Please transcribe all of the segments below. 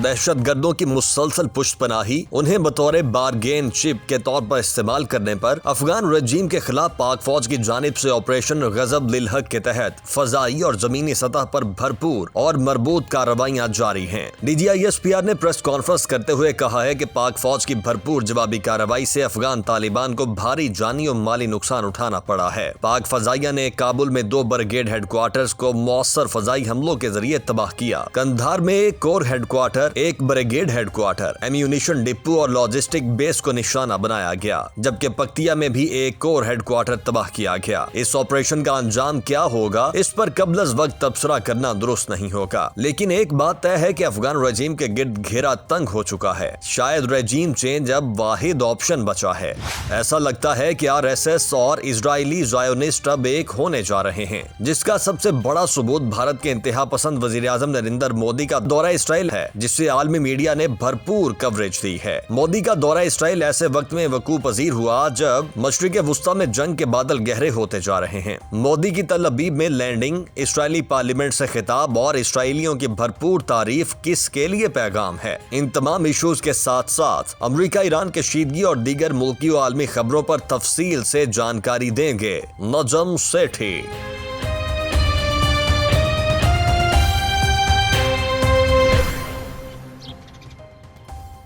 दहशत गर्दों की मुसलसल पुष्ट पनाही उन्हें बतौर बारगेन चिप के तौर पर इस्तेमाल करने पर अफगान रजीम के खिलाफ पाक फौज की जानिब से ऑपरेशन गजब लिल हक के तहत फजाई और जमीनी सतह पर भरपूर और मरबूत कार्रवाइयां जारी हैं। DGISPR ने प्रेस कॉन्फ्रेंस करते हुए कहा है कि पाक फौज की भरपूर जवाबी कार्रवाई से अफगान तालिबान को भारी जानी और माली नुकसान उठाना पड़ा है। पाक फजाइया ने काबुल में 2 ब्रिगेड हेडक्वार्टर्स को मौसर फजाई हमलों के जरिए तबाह किया। कंधार में एक कोर हेडक्वार्टर, एक ब्रिगेड हेडक्वार्टर, एम्यूनिशन डिपो और लॉजिस्टिक बेस को निशाना बनाया गया, जबकि पक्तिया में भी एक कोर हेडक्वार्टर तबाह किया गया। इस ऑपरेशन का अंजाम क्या होगा, इस पर कबल वक्त तबसरा करना दुरुस्त नहीं होगा, लेकिन एक बात तय है कि अफगान रजीम के गिर्द घेरा तंग हो चुका है। शायद रजीम चेंज अब वाहिद ऑप्शन बचा है। ऐसा लगता है कि RSS और इजरायली ज़ायोनिस्ट अब एक होने जा रहे हैं, जिसका सबसे बड़ा सबूत भारत के इंतहा पसंद वजीर आज़म नरेंद्र मोदी का दौरा इसराइल है, जिससे आलमी मीडिया ने भरपूर कवरेज दी है। मोदी का दौरा इसराइल ऐसे वक्त में वकूअ पजीर हुआ जब मशरिक़ वुस्ता में जंग के बादल गहरे होते जा रहे हैं। मोदी की तल अबीब में लैंडिंग, इसराइली पार्लियामेंट से खिताब और इसराइलियों की भरपूर तारीफ किसके लिए पैगाम है। इन तमाम इशूज के साथ साथ अमरीका, ईरान, कशीदगी और दीगर मुल्की और आलमी खबरों पर तफसील से जानकारी देंगे नजम सेठी।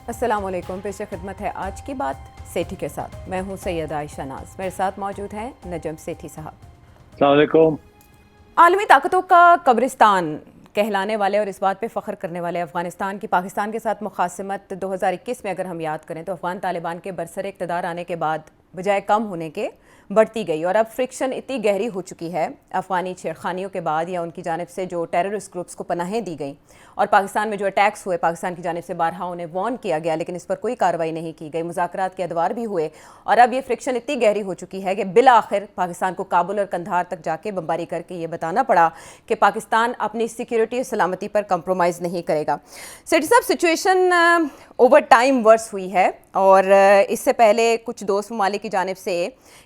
अस्सलाम वालेकुम, पेश खिदमत है आज की बात सेठी के साथ। मैं हूं सैयद आयशा नाज, मेरे साथ मौजूद हैं नजम सेठी साहब। अस्सलाम वालेकुम। आलमी ताकतों का कब्रिस्तान कहलाने वाले और इस बात पे फ़ख्र करने वाले अफ़गानिस्तान की पाकिस्तान के साथ मुखासमत 2021 में अगर हम याद करें तो अफ़गान तालिबान के बरसरे इक़्तिदार आने के बाद बजाय कम होने के बढ़ती गई और अब फ्रिक्शन इतनी गहरी हो चुकी है अफ़गानी छेड़खानियों के बाद या उनकी जानिब से जो टेररिस्ट ग्रुप्स को पनाहें दी गई और पाकिस्तान में जो अटैक्स हुए, पाकिस्तान की जानिब से बारहा उन्हें वार्न किया गया, लेकिन इस पर कोई कार्रवाई नहीं की गई। मुज़ाकरात के अदवार भी हुए और अब ये फ्रिक्शन इतनी गहरी हो चुकी है कि बिल आखिर पाकिस्तान को काबुल और कंधार तक जाके बमबारी करके ये बताना पड़ा कि पाकिस्तान अपनी सिक्योरिटी और सलामती पर कंप्रोमाइज़ नहीं करेगा। सेठी साहब, सिचुएशन ओवर टाइम वर्स हुई है और इससे पहले कुछ दोस्त ममालिक की जानिब से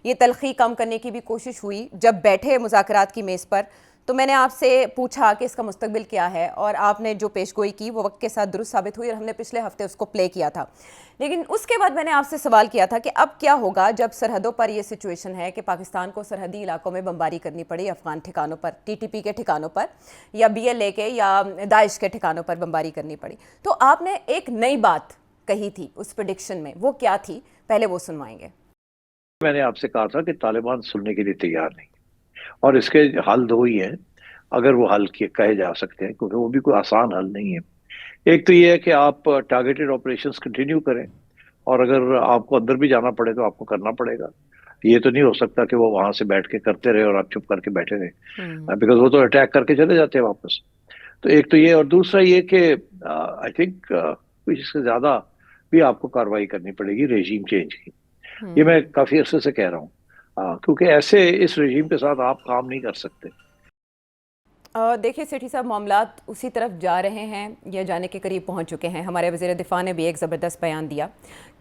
ये तलखी कम करने की भी कोशिश हुई। जब बैठे मुज़ाकरात की मेज़ पर तो मैंने आपसे पूछा कि इसका मुस्तकबिल क्या है और आपने जो पेशगोई की वो वक्त के साथ दुरुस्त साबित हुई और हमने पिछले हफ्ते उसको प्ले किया था। लेकिन उसके बाद मैंने आपसे सवाल किया था कि अब क्या होगा जब सरहदों पर ये सिचुएशन है कि पाकिस्तान को सरहदी इलाकों में बमबारी करनी पड़ी, अफगान ठिकानों पर, TTP के ठिकानों पर या BLA के या दाइश के ठिकानों पर बमबारी करनी पड़ी। तो आपने एक नई बात कही थी उस प्रेडिक्शन में, वो क्या थी, पहले वो सुनवाएंगे। मैंने आपसे कहा था कि तालिबान सुनने के लिए तैयार नहीं और इसके हल 2 ही हैं, अगर वो हल कहे जा सकते हैं, क्योंकि वो भी कोई आसान हल नहीं है। एक तो ये है कि आप टारगेटेड ऑपरेशंस कंटिन्यू करें और अगर आपको अंदर भी जाना पड़े तो आपको करना पड़ेगा। ये तो नहीं हो सकता कि वो वहां से बैठ के करते रहे और आप चुप करके बैठे रहे, बिकॉज वो तो अटैक करके चले जाते हैं वापस। तो एक तो ये, और दूसरा ये कि आई थिंक इससे ज्यादा भी आपको कार्रवाई करनी पड़ेगी रेजीम चेंज की। ये मैं काफी अरसे से कह रहा हूँ, क्योंकि ऐसे इस रेजीम के साथ आप काम नहीं कर सकते। देखिए सेठी साहब, मामलात उसी तरफ जा रहे हैं या जाने के करीब पहुंच चुके हैं। हमारे वज़ीर दिफा ने भी एक ज़बरदस्त बयान दिया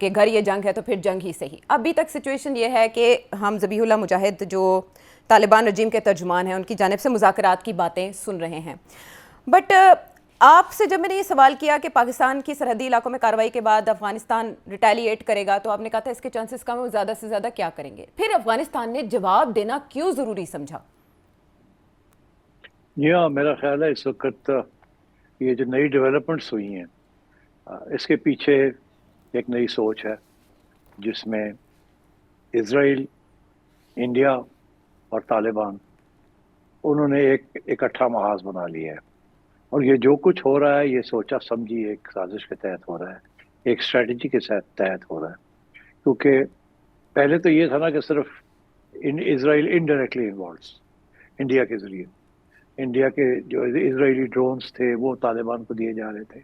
कि घर ये जंग है तो फिर जंग ही सही। अभी तक सिचुएशन ये है कि हम ज़बीहुल्लाह मुजाहिद जो तालिबान रजीम के तर्जुमान हैं उनकी जानिब से मुज़ाकरात की बातें सुन रहे हैं, बट आपसे जब मैंने ये सवाल किया कि पाकिस्तान की सरहदी इलाकों में कार्रवाई के बाद अफगानिस्तान रिटेलिएट करेगा तो आपने कहा था इसके चांसेस कम है, वो ज़्यादा से ज़्यादा क्या करेंगे। फिर अफगानिस्तान ने जवाब देना क्यों ज़रूरी समझा? मेरा ख्याल है इस वक्त ये जो नई डेवलपमेंट्स हुई हैं, इसके पीछे एक नई सोच है जिसमें इजराइल, इंडिया और तालिबान उन्होंने एक इकट्ठा महाज बना लिया है और ये जो कुछ हो रहा है ये सोचा समझी एक साजिश के तहत हो रहा है, एक स्ट्रेटजी के तहत हो रहा है। क्योंकि पहले तो ये था ना कि सिर्फ इजराइल इनडायरेक्टली इन्वॉल्व, इंडिया के जरिए, इंडिया के जो इजरायली ड्रोन्स थे वो तालिबान को दिए जा रहे थे,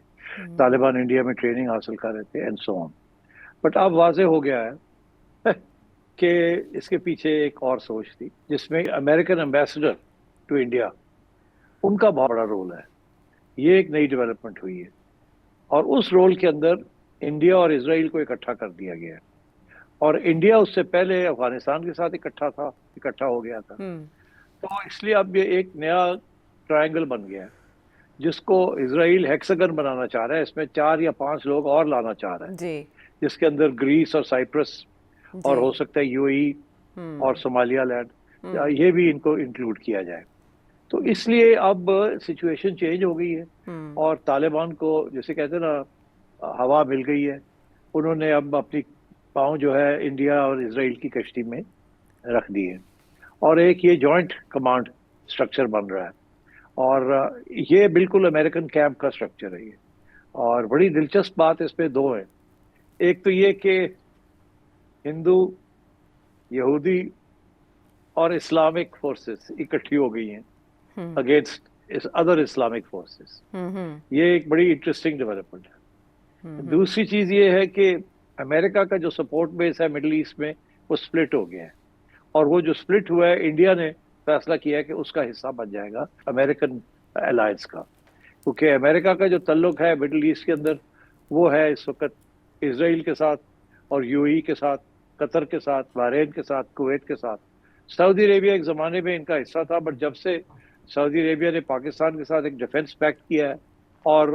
तालिबान इंडिया में ट्रेनिंग हासिल कर रहे थे एंड सो ऑन। बट अब वाज़ेह हो गया है कि इसके पीछे एक और सोच थी जिसमें अमेरिकन एम्बेसडर टू इंडिया, उनका बहुत बड़ा रोल है। ये एक नई डेवलपमेंट हुई है और उस रोल के अंदर इंडिया और इजराइल को इकट्ठा कर दिया गया है और इंडिया उससे पहले अफगानिस्तान के साथ इकट्ठा हो गया था। तो इसलिए अब ये एक नया ट्रायंगल बन गया है جس کو اسرائیل ہیکساگن بنانا چاہ رہا ہے. اس میں 4 یا 5 لوگ اور لانا چاہ رہا ہے, جی جس کے اندر گریس اور سائپرس اور جی ہو سکتا ہے یو اے ای اور صومالیہ لینڈ, یہ بھی ان کو انکلوڈ کیا جائے. تو اس لیے اب سچویشن چینج ہو گئی ہے, اور طالبان کو جیسے کہتے ہیں نا ہوا مل گئی ہے. انہوں نے اب اپنی پاؤں جو ہے انڈیا اور اسرائیل کی کشتی میں رکھ دی ہے, اور ایک یہ جوائنٹ کمانڈ سٹرکچر بن رہا ہے, اور یہ بالکل امریکن کیمپ کا سٹرکچر ہے یہ. اور بڑی دلچسپ بات اس پہ 2 ہیں. ایک تو یہ کہ ہندو, یہودی اور اسلامک فورسز اکٹھی ہو گئی ہیں اگینسٹ ادر اسلامک فورسز. یہ ایک بڑی انٹرسٹنگ ڈیولپمنٹ ہے. دوسری چیز یہ ہے کہ امریکہ کا جو سپورٹ بیس ہے مڈل ایسٹ میں وہ سپلٹ ہو گیا ہے, اور وہ جو سپلٹ ہوا ہے انڈیا نے فیصلہ کیا ہے کہ اس کا حصہ بن جائے گا امریکن الائنس کا, کیونکہ امریکہ کا جو تعلق ہے مڈل ایسٹ کے اندر وہ ہے اس وقت اسرائیل کے ساتھ اور یو اے ای کے ساتھ, قطر کے ساتھ, بحرین کے ساتھ, کویت کے ساتھ. سعودی عربیہ ایک زمانے میں ان کا حصہ تھا, بٹ جب سے سعودی عربیہ نے پاکستان کے ساتھ ایک ڈیفنس پیکٹ کیا ہے اور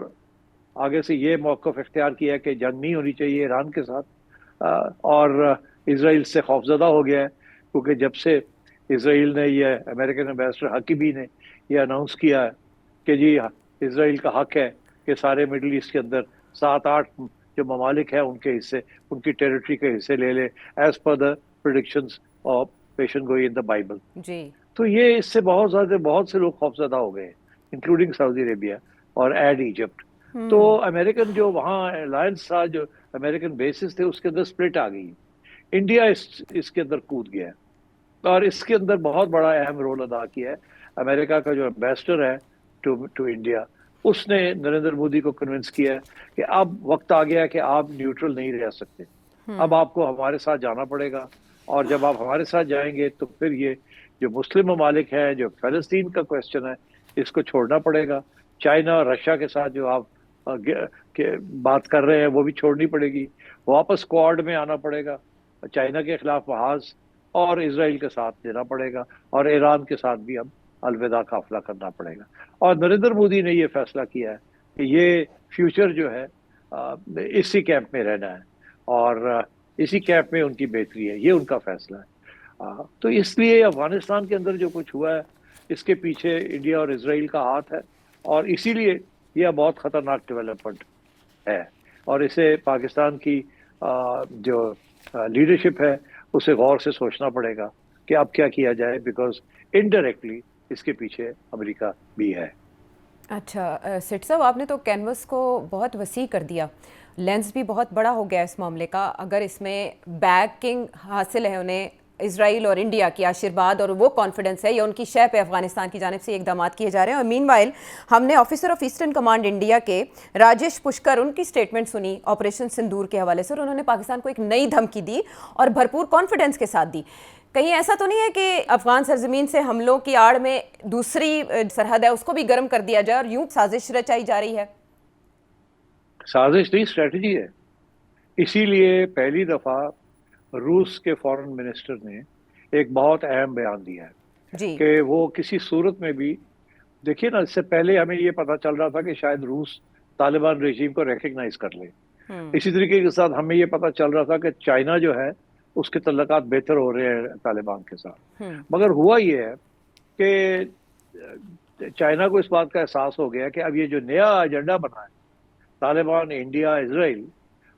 آگے سے یہ موقف اختیار کیا ہے کہ جنگ نہیں ہونی چاہیے ایران کے ساتھ, اور اسرائیل سے خوفزدہ ہو گیا ہے, کیونکہ جب سے اسرائیل نے یہ امریکن ایمبیسڈر حقیبی نے یہ اناؤنس کیا ہے کہ جی اسرائیل کا حق ہے کہ سارے مڈل ایسٹ کے اندر 7-8 جو ممالک ہیں ان کے حصے, ان کی ٹیریٹری کے حصے لے لے as per the predictions of پیشن گوئی ان دا بائبل. جی تو یہ اس سے بہت سے لوگ خوفزدہ ہو گئے, انکلوڈنگ سعودی عربیہ اور ایڈ ایجپٹ. تو امریکن جو وہاں الائنس تھا, جو امریکن بیسز تھے, اس کے اندر سپلٹ آ گئی. انڈیا اس کے اندر کود گیا, اور اس کے اندر بہت بڑا اہم رول ادا کیا ہے. امریکہ کا جو ایمبیسڈر ہے ٹو انڈیا, اس نے نریندر مودی کو کنونس کیا کہ اب وقت آ گیا کہ آپ نیوٹرل نہیں رہ سکتے, اب آپ کو ہمارے ساتھ جانا پڑے گا, اور جب آپ ہمارے ساتھ جائیں گے تو پھر یہ جو مسلم ممالک ہیں, جو فلسطین کا کویسچن ہے, اس کو چھوڑنا پڑے گا. چائنا اور رشیا کے ساتھ جو آپ بات کر رہے ہیں وہ بھی چھوڑنی پڑے گی. واپس کوارڈ میں آنا پڑے گا, چائنا کے خلاف محاذ, اور اسرائیل کے ساتھ دینا پڑے گا, اور ایران کے ساتھ بھی اب الوداع قافلہ کرنا پڑے گا. اور نریندر مودی نے یہ فیصلہ کیا ہے کہ یہ فیوچر جو ہے اسی کیمپ میں رہنا ہے, اور اسی کیمپ میں ان کی بہتری ہے, یہ ان کا فیصلہ ہے. تو اس لیے افغانستان کے اندر جو کچھ ہوا ہے اس کے پیچھے انڈیا اور اسرائیل کا ہاتھ ہے, اور اسی لیے یہ بہت خطرناک ڈیولپمنٹ ہے, اور اسے پاکستان کی جو لیڈرشپ ہے اسے غور سے سوچنا پڑے گا کہ اب کیا کیا جائے, بیکاز انڈائریکٹلی اس کے پیچھے امریکہ بھی ہے. اچھا سیٹ صاحب, آپ نے تو کینوس کو بہت وسیع کر دیا, لینس بھی بہت بڑا ہو گیا اس معاملے کا. اگر اس میں بیکنگ حاصل ہے انہیں اسرائیل اور انڈیا کی آشیرواد اور وہ کانفیڈنس ہے, یا ان کی شے پہ افغانستان کی جانب سے اقدامات کیے جا رہے ہیں. اور مین وائل ہم نے officer of eastern command India کے راجیش پشکر, ان کی سٹیٹمنٹ سنی آپریشن سندور کے حوالے سے, اور انہوں نے پاکستان کو ایک نئی دھمکی دی اور بھرپور کانفیڈنس کے ساتھ دی. کہیں ایسا تو نہیں ہے کہ افغان سرزمین سے حملوں کی آڑ میں دوسری سرحد ہے اس کو بھی گرم کر دیا جائے اور یوں سازش رچائی جا رہی ہے؟ سازش نہیں, اسٹریٹجی ہے. اسی لیے پہلی دفعہ روس کے فارن منسٹر نے ایک بہت اہم بیان دیا ہے جی کہ وہ کسی صورت میں بھی, دیکھیے نا, اس سے پہلے ہمیں یہ پتا چل رہا تھا کہ شاید روس طالبان رژیم کو ریکگنائز کر لے. اسی طریقے کے ساتھ ہمیں یہ پتا چل رہا تھا کہ چائنا جو ہے اس کے تعلقات بہتر ہو رہے ہیں طالبان کے ساتھ. مگر ہوا یہ ہے کہ چائنا کو اس بات کا احساس ہو گیا کہ اب یہ جو نیا ایجنڈا بنا ہے طالبان, انڈیا, اسرائیل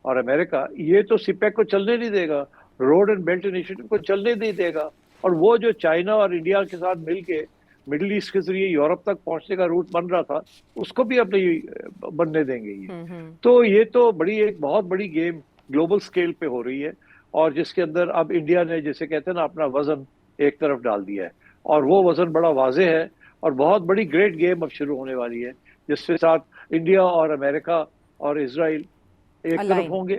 اور امریکہ, یہ تو سپیک کو چلنے نہیں دے گا, روڈ اینڈ بیلٹ انیشیٹو کو چلنے نہیں دے گا, اور وہ جو چائنا اور انڈیا کے ساتھ مل کے مڈل ایسٹ کے ذریعے یورپ تک پہنچنے کا روٹ بن رہا تھا اس کو بھی اب نہیں بننے دیں گے یہ. تو یہ تو ایک بہت بڑی گیم گلوبل سکیل پہ ہو رہی ہے, اور جس کے اندر اب انڈیا نے جیسے کہتے ہیں نا اپنا وزن ایک طرف ڈال دیا ہے, اور وہ وزن بڑا واضح ہے, اور بہت بڑی گریٹ گیم اب شروع ہونے والی ہے جس کے ساتھ انڈیا اور امریکہ اور اسرائیل ایک طرف ہوں گے,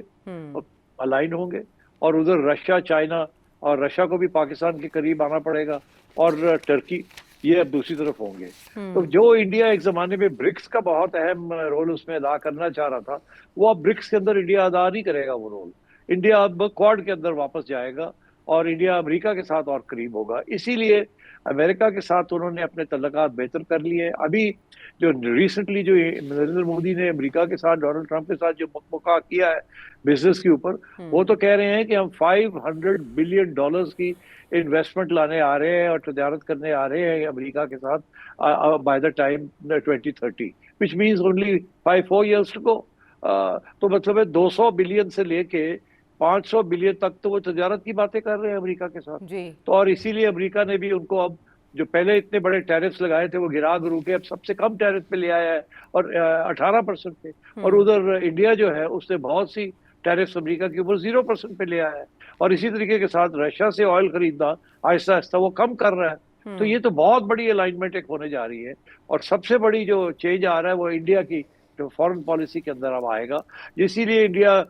الائن ہوں گے, اور ادھر رشیا, چائنا, اور رشیا کو بھی پاکستان کے قریب آنا پڑے گا, اور ٹرکی, یہ اب دوسری طرف ہوں گے. تو جو انڈیا ایک زمانے میں برکس کا بہت اہم رول اس میں ادا کرنا چاہ رہا تھا, وہ اب برکس کے اندر انڈیا ادا نہیں کرے گا وہ رول. انڈیا اب کوڈ کے اندر واپس جائے گا, اور انڈیا امریکہ کے ساتھ اور قریب ہوگا. اسی لیے امریکہ کے ساتھ انہوں نے اپنے تعلقات بہتر کر لیے. ابھی جو ریسنٹلی جو نریندر مودی نے امریکہ کے ساتھ ڈونلڈ ٹرمپ کے ساتھ جو مکمکہ کیا ہے بزنس کے اوپر, وہ تو کہہ رہے ہیں کہ ہم $500 بلین کی انویسٹمنٹ لانے آ رہے ہیں اور تجارت کرنے آ رہے ہیں امریکہ کے ساتھ by the time 2030, which means only 4 years to go. تو مطلب ہے 200 بلین سے لے کے 500 بلین تک تو وہ تجارت کی باتیں کر رہے ہیں امریکہ کے ساتھ. جی. تو اور اسی لیے امریکہ نے بھی ان کو اب جو پہلے اتنے بڑے ٹیرفز لگائے تھے وہ گرا گرو کے اب سب سے کم ٹیرف پہ لے آیا ہے, اور 18% پہ. اور ادھر انڈیا جو ہے اس نے بہت سی ٹیرفز امریکہ کے اوپر 0% پہ لے آیا ہے, اور اسی طریقے کے ساتھ رشیا سے آئل خریدنا آہستہ آہستہ وہ کم کر رہا ہے. تو یہ تو بہت بڑی الائنمنٹ ایک ہونے جا رہی ہے, اور سب سے بڑی جو چینج آ رہا ہے وہ انڈیا کی جو فورن پالیسی کے اندر اب آئے گا. اسی لیے انڈیا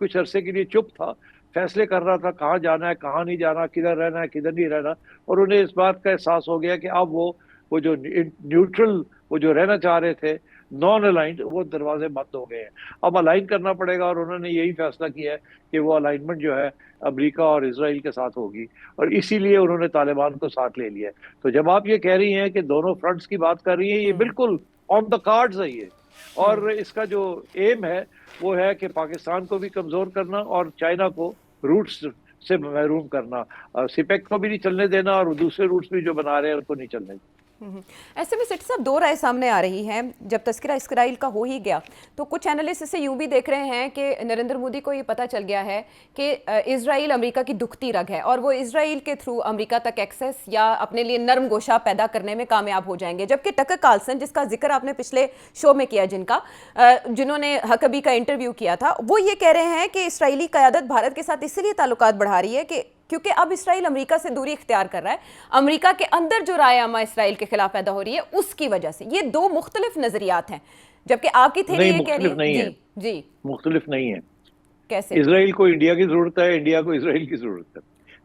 کچھ عرصے کے لیے چپ تھا, فیصلے کر رہا تھا کہاں جانا ہے کہاں نہیں جانا, کدھر رہنا ہے کدھر نہیں رہنا, اور انہیں اس بات کا احساس ہو گیا کہ اب وہ جو نیوٹرل وہ جو رہنا چاہ رہے تھے نان الائنڈ, وہ دروازے بند ہو گئے ہیں. اب الائن کرنا پڑے گا, اور انہوں نے یہی فیصلہ کیا ہے کہ وہ الائنمنٹ جو ہے امریکہ اور اسرائیل کے ساتھ ہوگی, اور اسی لیے انہوں نے طالبان کو ساتھ لے لیا ہے. تو جب آپ یہ کہہ رہی ہیں کہ دونوں فرنٹس کی بات کر رہی ہیں, یہ بالکل آن دا کارڈز ہے یہ, اور اس کا جو ایم ہے وہ ہے کہ پاکستان کو بھی کمزور کرنا اور چائنا کو روٹس سے محروم کرنا, سپیک کو بھی نہیں چلنے دینا اور دوسرے روٹس بھی جو بنا رہے ہیں ان کو نہیں چلنے دینا. ایسے میں سیٹھی صاحب دو رائے سامنے آ رہی ہیں. جب تذکرہ اسرائیل کا ہو ہی گیا تو کچھ اینالسٹ اسے یوں بھی دیکھ رہے ہیں کہ نریندر مودی کو یہ پتہ چل گیا ہے کہ اسرائیل امریکہ کی دکھتی رگ ہے, اور وہ اسرائیل کے تھرو امریکہ تک ایکسیس یا اپنے لیے نرم گوشہ پیدا کرنے میں کامیاب ہو جائیں گے. جبکہ ٹکر کارلسن, جس کا ذکر آپ نے پچھلے شو میں کیا, جنہوں نے حقبی کا انٹرویو کیا تھا, وہ یہ کہہ رہے ہیں کہ اسرائیلی قیادت بھارت کے ساتھ اس لیے تعلقات بڑھا رہی ہے کہ کیونکہ اب اسرائیل امریکہ سے دوری اختیار کر رہا ہے, امریکہ کے اندر جو رائے عامہ اسرائیل کے خلاف پیدا ہو رہی ہے اس کی وجہ سے. یہ دو مختلف نظریات ہیں, جبکہ آپ کی تھیوری یہ کہہ رہی ہے. جی مختلف نہیں ہے. کیسے؟ اسرائیل کو انڈیا کی ضرورت ہے, انڈیا کو اسرائیل کی ضرورت ہے,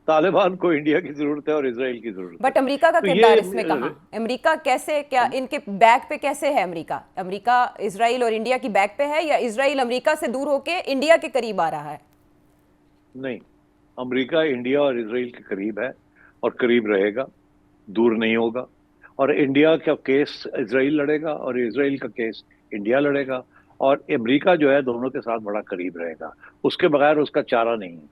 طالبان کو انڈیا کی ضرورت ہے اور اسرائیل کی ضرورت ہے. بٹ امریکہ کا کردار اس میں کہاں؟ امریکہ کیسے, کیا ان کے بیک پہ کیسے ہے امریکہ؟ امریکہ اسرائیل اور انڈیا کی بیک پہ ہے, یا اسرائیل امریکہ سے دور ہو کے انڈیا کے قریب آ رہا ہے؟ نہیں, امریکہ انڈیا اور اسرائیل کے قریب ہے اور قریب رہے گا, دور نہیں ہوگا. اور انڈیا کا کیس اسرائیل لڑے گا اور اسرائیل کا کیس انڈیا لڑے گا, اور امریکہ جو ہے دونوں کے ساتھ بڑا قریب رہے گا. اس کے بغیر اس کا چارہ نہیں ہے.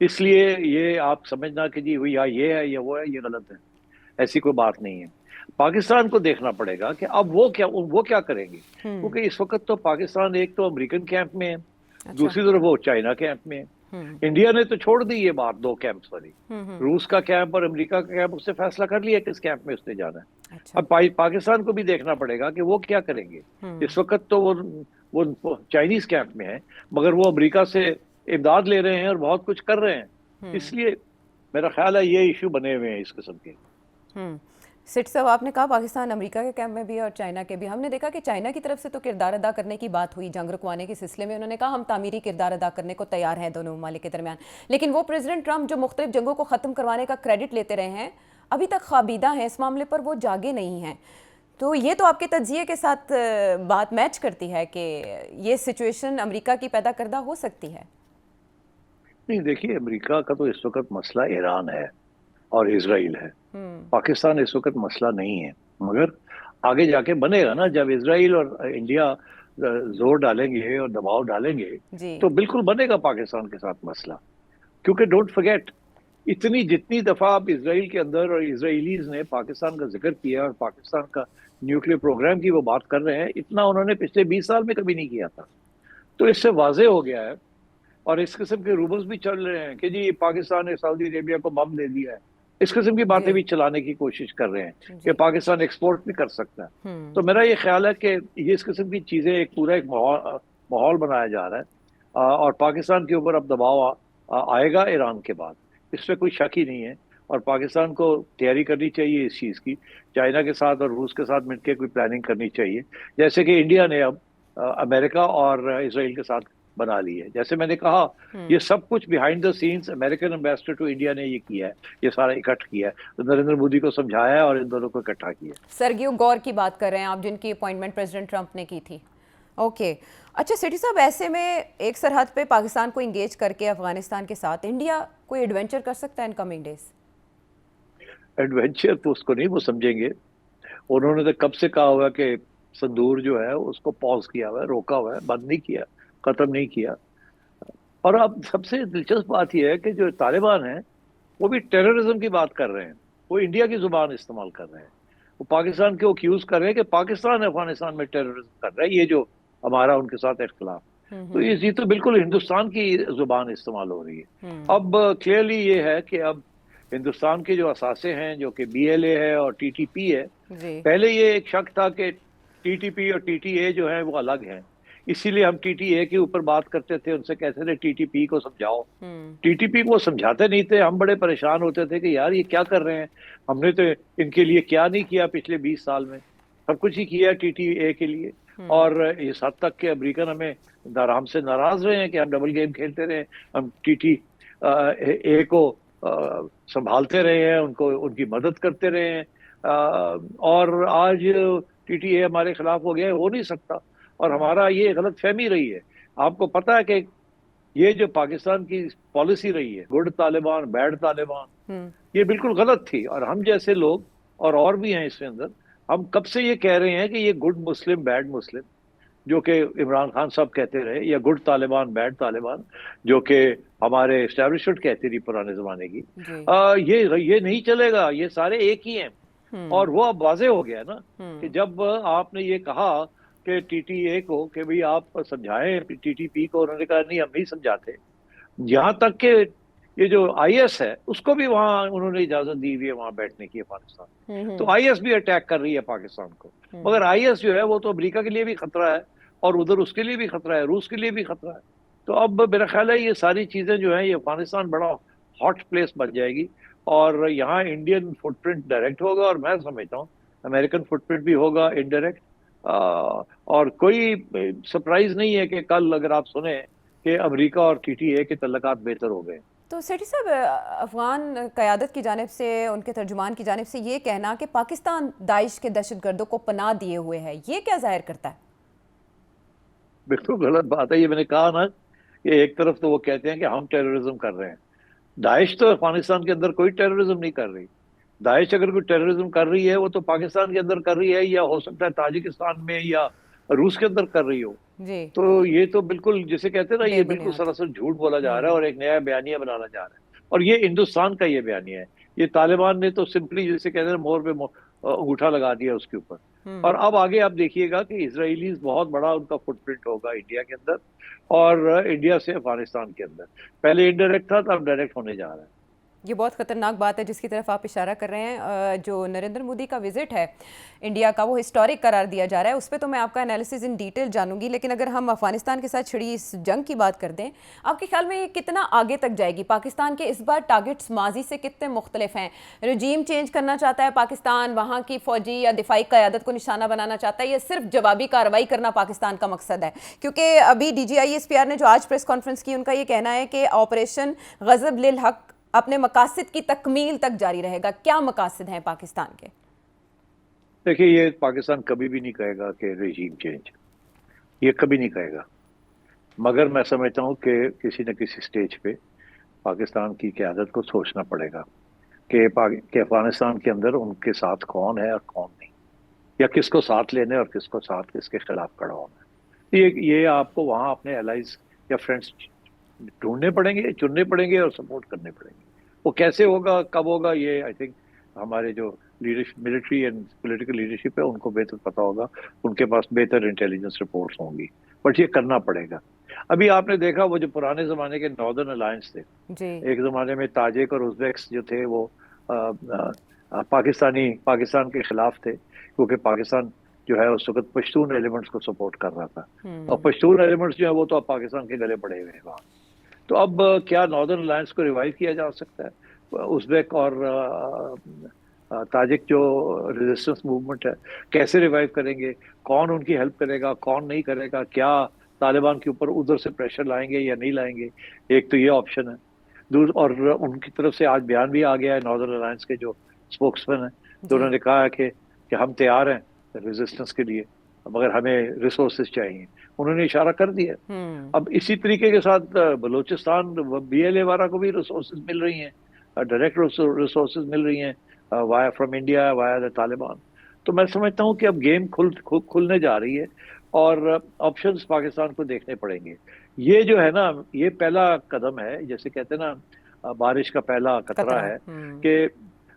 اس لیے یہ آپ سمجھنا کہ جی یا یہ ہے یا وہ ہے, یہ غلط ہے. ایسی کوئی بات نہیں ہے. پاکستان کو دیکھنا پڑے گا کہ اب وہ کیا کریں گے, کیونکہ اس وقت تو پاکستان ایک تو امریکن کیمپ میں ہے, دوسری طرف وہ چائنا کیمپ میں ہے. انڈیا نے تو چھوڑ دی یہ بات دو کیمپس والی, روس کا کیمپ اور امریکہ کا کیمپ, اس سے فیصلہ کر لیا کس کیمپ میں اس نے جانا ہے. اب پاکستان کو بھی دیکھنا پڑے گا کہ وہ کیا کریں گے. اس وقت تو وہ چائنیز کیمپ میں ہے, مگر وہ امریکہ سے امداد لے رہے ہیں اور بہت کچھ کر رہے ہیں. اس لیے میرا خیال ہے یہ ایشو بنے ہوئے ہیں اس قسم کے. سٹ صاحب, آپ نے کہا پاکستان امریکہ کے کیمپ میں بھی اور چائنا کے بھی. ہم نے دیکھا کہ چائنا کی طرف سے تو کردار ادا کرنے کی بات ہوئی جنگ رکوانے کے سلسلے میں. انہوں نے کہا ہم تعمیری کردار ادا کرنے کو تیار ہیں دونوں ممالک کے درمیان. لیکن وہ پریزیڈنٹ ٹرمپ جو مختلف جنگوں کو ختم کروانے کا کریڈٹ لیتے رہے ہیں, ابھی تک خوابیدہ ہیں اس معاملے پر, وہ جاگے نہیں ہیں. تو یہ تو آپ کے تجزیے کے ساتھ بات میچ کرتی ہے کہ یہ سچویشن امریکہ کی پیدا کردہ ہو سکتی ہے. نہیں, دیکھیے امریکہ کا تو اس وقت مسئلہ ایران ہے اور اسرائیل ہے. پاکستان اس وقت مسئلہ نہیں ہے, مگر آگے جا کے بنے گا نا. جب اسرائیل اور انڈیا زور ڈالیں گے اور دباؤ ڈالیں گے تو بالکل بنے گا پاکستان کے ساتھ مسئلہ. کیونکہ ڈونٹ فرگیٹ, جتنی دفعہ آپ اسرائیل کے اندر اور اسرائیلیز نے پاکستان کا ذکر کیا اور پاکستان کا نیوکلیر پروگرام کی وہ بات کر رہے ہیں, اتنا انہوں نے پچھلے 20 سال میں کبھی نہیں کیا تھا. تو اس سے واضح ہو گیا ہے, اور اس قسم کے رومرز بھی چل رہے ہیں کہ جی پاکستان نے سعودی عربیہ کو بم دے دیا ہے. اس قسم کی باتیں بھی چلانے کی کوشش کر رہے ہیں کہ پاکستان ایکسپورٹ بھی کر سکتا ہے. تو میرا یہ خیال ہے کہ یہ اس قسم کی چیزیں ایک پورا ایک ماحول بنایا جا رہا ہے, اور پاکستان کے اوپر اب دباؤ آئے گا ایران کے بعد, اس میں کوئی شک ہی نہیں ہے. اور پاکستان کو تیاری کرنی چاہیے اس چیز کی, چائنا کے ساتھ اور روس کے ساتھ مل کے کوئی پلاننگ کرنی چاہیے, جیسے کہ انڈیا نے اب امریکہ اور اسرائیل کے ساتھ بنا لی ہے. جیسے میں نے کہا, یہ سب کچھ behind the scenes American ambassador to India نے یہ کیا ہے, یہ سارا اکٹھ کیا ہے, نریندر مودی کو سمجھایا ہے اور ان دونوں کو اکٹھا کیا. سرگیو گور کی بات کر رہے ہیں آپ, جن کی اپوائنٹمنٹ پریزیڈنٹ ٹرمپ نے کی تھی. اوکے, اچھا سٹی صاحب, ایسے میں ایک سرحد پہ پاکستان کو انگیج کر کے افغانستان کے ساتھ انڈیا کوئی ایڈونچر کر سکتا ہے ان کمنگ ڈیز؟ एडवेंचर तो उसको नहीं वो समझेंगे। उन्होंने तो कब से कहा हुआ कि संदूर जो है उसको पॉज किया हुआ है, रोका हुआ है, बंद नहीं किया, खत्म नहीं किया। और अब सबसे दिलचस्प बात यह है कि जो तालिबान है वो भी टेररिज्म की बात कर रहे हैं, वो इंडिया की जुबान इस्तेमाल कर रहे हैं, वो पाकिस्तान को अक्यूज कर रहे हैं कि पाकिस्तान अफगानिस्तान में टेररिज्म कर रहा है, ये जो हमारा उनके साथ इख्तिलाफ। तो ये तो बिल्कुल हिंदुस्तान की जुबान इस्तेमाल हो रही है। अब क्लियरली ये है कि अब हिंदुस्तान के जो असासे हैं जो कि BLA है और TTP है, पहले ये एक शक था कि TTP और TTA जो है वो अलग हैं, इसीलिए हम TTA के ऊपर बात करते थे, उनसे कहते थे TTP को समझाओ। TTP को समझाते नहीं थे, हम बड़े परेशान होते थे कि यार ये क्या कर रहे हैं, हमने तो इनके लिए क्या नहीं किया पिछले 20 साल में, सब कुछ ही किया TTA के लिए। और इस हद तक के अमेरिकन हमें हमसे नाराज रहे हैं कि हम डबल गेम खेलते रहे, हम TTA को संभालते रहे हैं, उनको उनकी मदद करते रहे हैं, और आज TTA हमारे खिलाफ हो गया, हो नहीं सकता। और हमारा ये गलत फहमी रही है। आपको पता है कि ये जो पाकिस्तान की पॉलिसी रही है, गुड तालिबान बैड तालिबान, ये बिल्कुल गलत थी। और हम जैसे लोग और भी हैं इसके अंदर, हम कब से ये कह रहे हैं कि ये गुड मुस्लिम बैड मुस्लिम, जो कि इमरान खान साहब कहते रहे, या गुड तालिबान बैड तालिबान जो कि हमारे एस्टैब्लिशमेंट कहती रही पुराने जमाने की, ये नहीं चलेगा, ये सारे एक ही हैं। और वो अब वाजे हो गया ना कि जब आपने ये कहा कि TTA को कि भाई आप समझाएं TTP को, उन्होंने कहा नहीं हम नहीं समझाते। यहाँ तक कि ये जो IS है उसको भी वहां उन्होंने इजाजत दी हुई है वहां बैठने की पाकिस्तान, तो IS भी अटैक कर रही है पाकिस्तान को। मगर IS जो है वो तो अमेरिका के लिए भी खतरा है, और उधर उसके लिए भी खतरा है, रूस के लिए भी खतरा है। तो अब मेरा ख्याल है ये सारी चीजें जो है, ये अफगानिस्तान बड़ा हॉट प्लेस बन जाएगी, और यहाँ इंडियन फुटप्रिंट डायरेक्ट होगा, और मैं समझता हूँ अमेरिकन फुटप्रिंट भी होगा इनडायरेक्ट। और कोई सरप्राइज नहीं है कि कल अगर आप सुने कि अमेरिका और TTA के तल्लुकात बेहतर हो गए। तो सेठी साहब, अफगान क़यादत की जानिब से, उनके तर्जुमान की जानिब से ये कहना कि पाकिस्तान दाइश के दहशतगर्दों को पनाह दिए हुए है, ये क्या जाहिर करता है? बिल्कुल गलत बात है। ये मैंने कहा ना कि एक तरफ तो वो कहते हैं कि हम टेररिज्म कर रहे हैं, दाइश तो अफगानिस्तान के अंदर कोई टेररिज्म नहीं कर रही। दाइश अगर कोई टेररिज्म कर रही है वो तो पाकिस्तान के अंदर कर रही है, या हो सकता है ताजिकिस्तान में या रूस के अंदर कर रही हो जी। तो ये तो बिल्कुल जिसे कहते हैं ना, ये बिल्कुल सरासर झूठ बोला जा रहा है और एक नया बयानिया बनाना जा रहा है। और ये हिंदुस्तान का ये बयानिया है, ये तालिबान ने तो सिंपली जिसे कहते हैं मोर पे अंगूठा लगा दिया उसके ऊपर। और अब आगे आप देखिएगा कि इजराइलीज बहुत बड़ा उनका फुटप्रिंट होगा इंडिया के अंदर, और इंडिया से अफगानिस्तान के अंदर। पहले इनडायरेक्ट था, तो अब डायरेक्ट होने जा रहा है। ये बहुत ख़तरनाक बात है जिसकी तरफ आप इशारा कर रहे हैं। जो नरेंद्र मोदी का विज़िट है इंडिया का, वो हिस्टोरिक करार दिया जा रहा है, उस पर तो मैं आपका एनालिसिस इन डिटेल जानूंगी। लेकिन अगर हम अफगानिस्तान के साथ छिड़ी इस जंग की बात कर दें, आपके ख्याल में ये कितना आगे तक जाएगी? पाकिस्तान के इस बार टारगेट्स माजी से कितने मुख्तलिफ हैं? रजीम चेंज करना चाहता है पाकिस्तान, वहाँ की फ़ौजी या दिफाई क़यादत को निशाना बनाना चाहता है, या सिर्फ जवाबी कार्रवाई करना पाकिस्तान का मकसद है? क्योंकि अभी DGISPR ने जो आज प्रेस कॉन्फ्रेंस की, उनका ये कहना है कि ऑपरेशन ग़ज़ब लिल हक़ अपने मकासद की तकमील तक जारी रहेगा। क्या मकासद हैं पाकिस्तान के? देखिए, ये पाकिस्तान कभी भी नहीं कहेगा कि रेजीम चेंज, ये कभी नहीं कहेगा। मगर मैं समझता हूँ कि किसी न किसी स्टेज पे पाकिस्तान की क़यादत को सोचना पड़ेगा कि अफगानिस्तान के अंदर उनके साथ कौन है और कौन नहीं, या किसको साथ लेने और किसको साथ किसके खिलाफ खड़ा होना है। ये आपको वहाँ अपने एलाइज या फ्रेंड्स ढूंढने पड़ेंगे, चुनने पड़ेंगे और सपोर्ट करने पड़ेंगे। वो कैसे होगा, कब होगा, ये आई थिंक हमारे जो leadership, military and political leadership है, उनको बेहतर पता होगा, उनके पास बेहतर इंटेलिजेंस रिपोर्ट्स होंगी। बट ये करना पड़ेगा। अभी आपने देखा वो जो पुराने जमाने के नॉर्दर्न अलायंस थे जी। एक जमाने में ताजिक और उज़्बेक्स जो थे वो पाकिस्तान के खिलाफ थे, क्योंकि पाकिस्तान जो है उस वक्त पश्तून एलिमेंट्स को सपोर्ट कर रहा था, और पश्तून एलिमेंट्स जो है वो तो अब पाकिस्तान के गले पड़े हुए हैं वहाँ। तो अब क्या नॉर्दर्न अलायंस को रिवाइव किया जा सकता है? उज़्बेक और ताजिक जो रेजिस्टेंस मूवमेंट है, कैसे रिवाइव करेंगे? कौन उनकी हेल्प करेगा, कौन नहीं करेगा? क्या तालिबान के ऊपर उधर से प्रेशर लाएंगे या नहीं लाएंगे? एक तो ये ऑप्शन है। और उनकी तरफ से आज बयान भी आ गया है नॉर्दर्न अलायंस के जो स्पोक्समैन है, तो उन्होंने कहा है कि हम तैयार हैं रेजिस्टेंस के लिए, मगर हमें रिसोर्सेज चाहिए। उन्होंने इशारा कर दिया। अब इसी तरीके के साथ बलूचिस्तान BLA वाला को भी रिसोर्सेज मिल रही हैं, डायरेक्ट रिसोर्सेज मिल रही हैं, via from India via the Taliban. तो मैं समझता हूँ कि अब गेम खुलने जा रही है और ऑप्शंस पाकिस्तान को देखने पड़ेंगे। ये जो है ना, ये पहला कदम है, जैसे कहते हैं ना बारिश का पहला कतरा कतरा। है, कि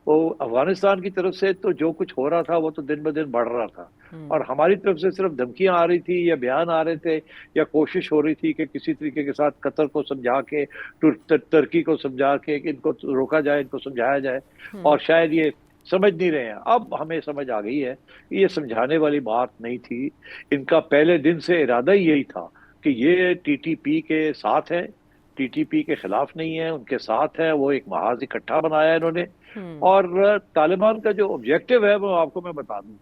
वो अफगानिस्तान की तरफ से तो जो कुछ हो रहा था वो तो दिन ब दिन बढ़ रहा था, और हमारी तरफ से सिर्फ धमकियां आ रही थी या बयान आ रहे थे या कोशिश हो रही थी कि किसी तरीके के साथ कतर को समझा के, तुर्की को समझा के कि इनको रोका जाए, इनको समझाया जाए, और शायद ये समझ नहीं रहे हैं। अब हमें समझ आ गई है कि ये समझाने वाली बात नहीं थी। इनका पहले दिन से इरादा ही यही था कि ये टीटीपी के साथ है, टीटीपी के खिलाफ नहीं है, उनके साथ है। वो एक महाज इकट्ठा बनाया इन्होंने, और तालिबान का जो ऑब्जेक्टिव है वो आपको मैं बता दूं,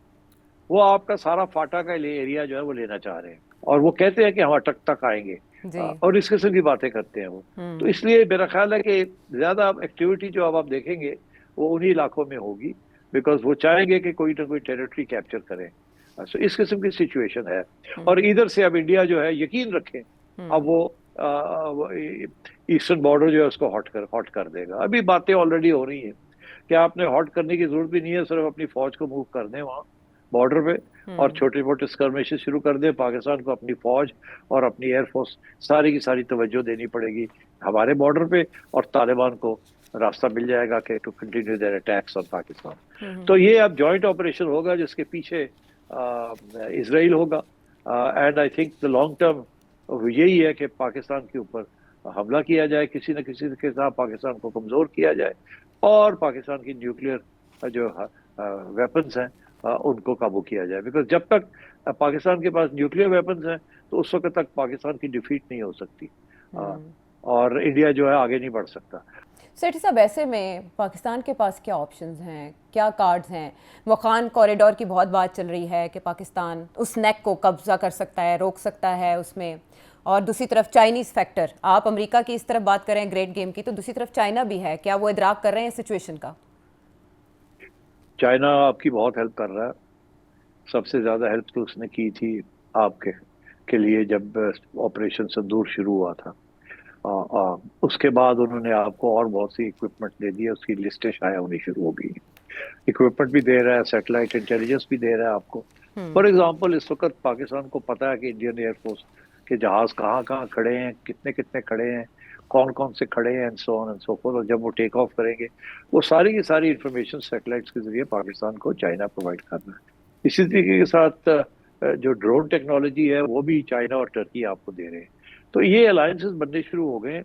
वो आपका सारा फाटा का एरिया जो है वो लेना चाह रहे हैं, और वो कहते हैं कि हम अटक तक आएंगे, और इस किस्म की बातें करते हैं वो। तो इसलिए मेरा ख्याल है कि ज्यादा एक्टिविटी जो अब आप देखेंगे वो उन्हीं इलाकों में होगी, बिकॉज वो चाहेंगे कि कोई ना कोई टेरिटरी कैप्चर करें। तो इस किस्म की सिचुएशन है। और इधर से अब इंडिया जो है, यकीन रखें, अब वो ईस्टर्न बॉर्डर जो है उसको हॉट कर देगा। अभी बातें ऑलरेडी हो रही हैं कि आपने हॉट करने की जरूरत भी नहीं है, सिर्फ अपनी फौज को मूव कर दें वहाँ बॉर्डर पे, और छोटे मोटे स्कर्मिशेस शुरू कर दें। पाकिस्तान को अपनी फौज और अपनी एयरफोर्स सारी की सारी तवज्जो देनी पड़ेगी हमारे बॉर्डर पे, और तालिबान को रास्ता मिल जाएगा कि to continue their attacks on Pakistan. तो ये अब जॉइंट ऑपरेशन होगा जिसके पीछे इजराइल होगा, and I think the long term यही है कि पाकिस्तान के ऊपर हमला किया जाए, किसी न किसी के साथ पाकिस्तान को कमजोर किया जाए, और पाकिस्तान की न्यूक्लियर जो वेपन्स हैं उनको काबू किया जाए। बिकॉज जब तक पाकिस्तान के पास न्यूक्लियर वेपन्स हैं तो उस वक्त तक पाकिस्तान की डिफीट नहीं हो सकती, और इंडिया जो है आगे नहीं बढ़ सकता। सेठी साहब, ऐसे में पाकिस्तान के पास क्या ऑप्शंस हैं, क्या कार्ड्स हैं? वखान कॉरिडोर की बहुत बात चल रही है कि पाकिस्तान उस नेक को कब्जा कर सकता है, रोक सकता है उसमें, और दूसरी तरफ चाइनीज़ फैक्टर। आप अमेरिका की इस तरफ बात कर रहे हैं ग्रेट गेम की, तो दूसरी तरफ चाइना भी है। क्या वो इदराक कर रहे हैं सिचुएशन का? चाइना आपकी बहुत हेल्प कर रहा है। सबसे ज़्यादा हेल्प तो उसने की थी आपके लिए जब ऑपरेशन सिंदूर शुरू हुआ था। उसके बाद उन्होंने आपको और बहुत सी इक्विपमेंट दे दी है, उसकी लिस्टें शाया होनी शुरू हो गई। इक्विपमेंट भी दे रहा है, सैटेलाइट इंटेलिजेंस भी दे रहा है आपको। फॉर एग्जांपल, इस वक्त पाकिस्तान को पता है कि इंडियन एयरफोर्स के जहाज कहाँ कहाँ खड़े हैं, कितने कितने खड़े हैं, कौन कौन से खड़े हैं, and so on and so fourth. और जब वो टेक ऑफ करेंगे, वो सारी की सारी इंफॉर्मेशन सैटेलाइट्स के जरिए पाकिस्तान को चाइना प्रोवाइड कर रहा है। इसी तरीके के साथ जो ड्रोन टेक्नोलॉजी है वो भी चाइना और टर्की आपको दे रहे हैं। तो ये अलायंसेस बनने शुरू हो गए,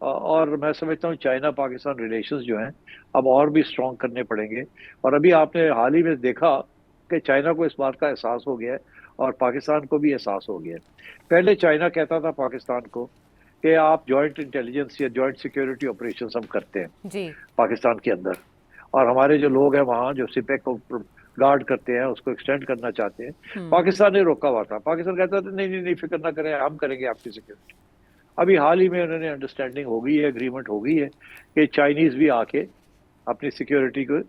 और मैं समझता हूँ चाइना पाकिस्तान रिलेशंस जो हैं अब और भी स्ट्रॉन्ग करने पड़ेंगे। और अभी आपने हाल ही में देखा कि चाइना को इस बात का एहसास हो गया है, और पाकिस्तान को भी एहसास हो गया है। पहले चाइना कहता था पाकिस्तान को कि आप जॉइंट इंटेलिजेंस या जॉइंट सिक्योरिटी ऑपरेशन हम करते हैं जी पाकिस्तान के अंदर, और हमारे जो लोग हैं वहाँ जो सिपेक को गार्ड करते हैं उसको एक्सटेंड करना चाहते हैं। पाकिस्तान ने रोका हुआ था। पाकिस्तान कहता था नहीं नहीं नहीं, फिक्र ना करें, हम करेंगे आपकी सिक्योरिटी। अभी हाल ही में उन्होंने अंडरस्टैंडिंग हो गई है, एग्रीमेंट हो गई है कि चाइनीज भी आके अपनी सिक्योरिटी को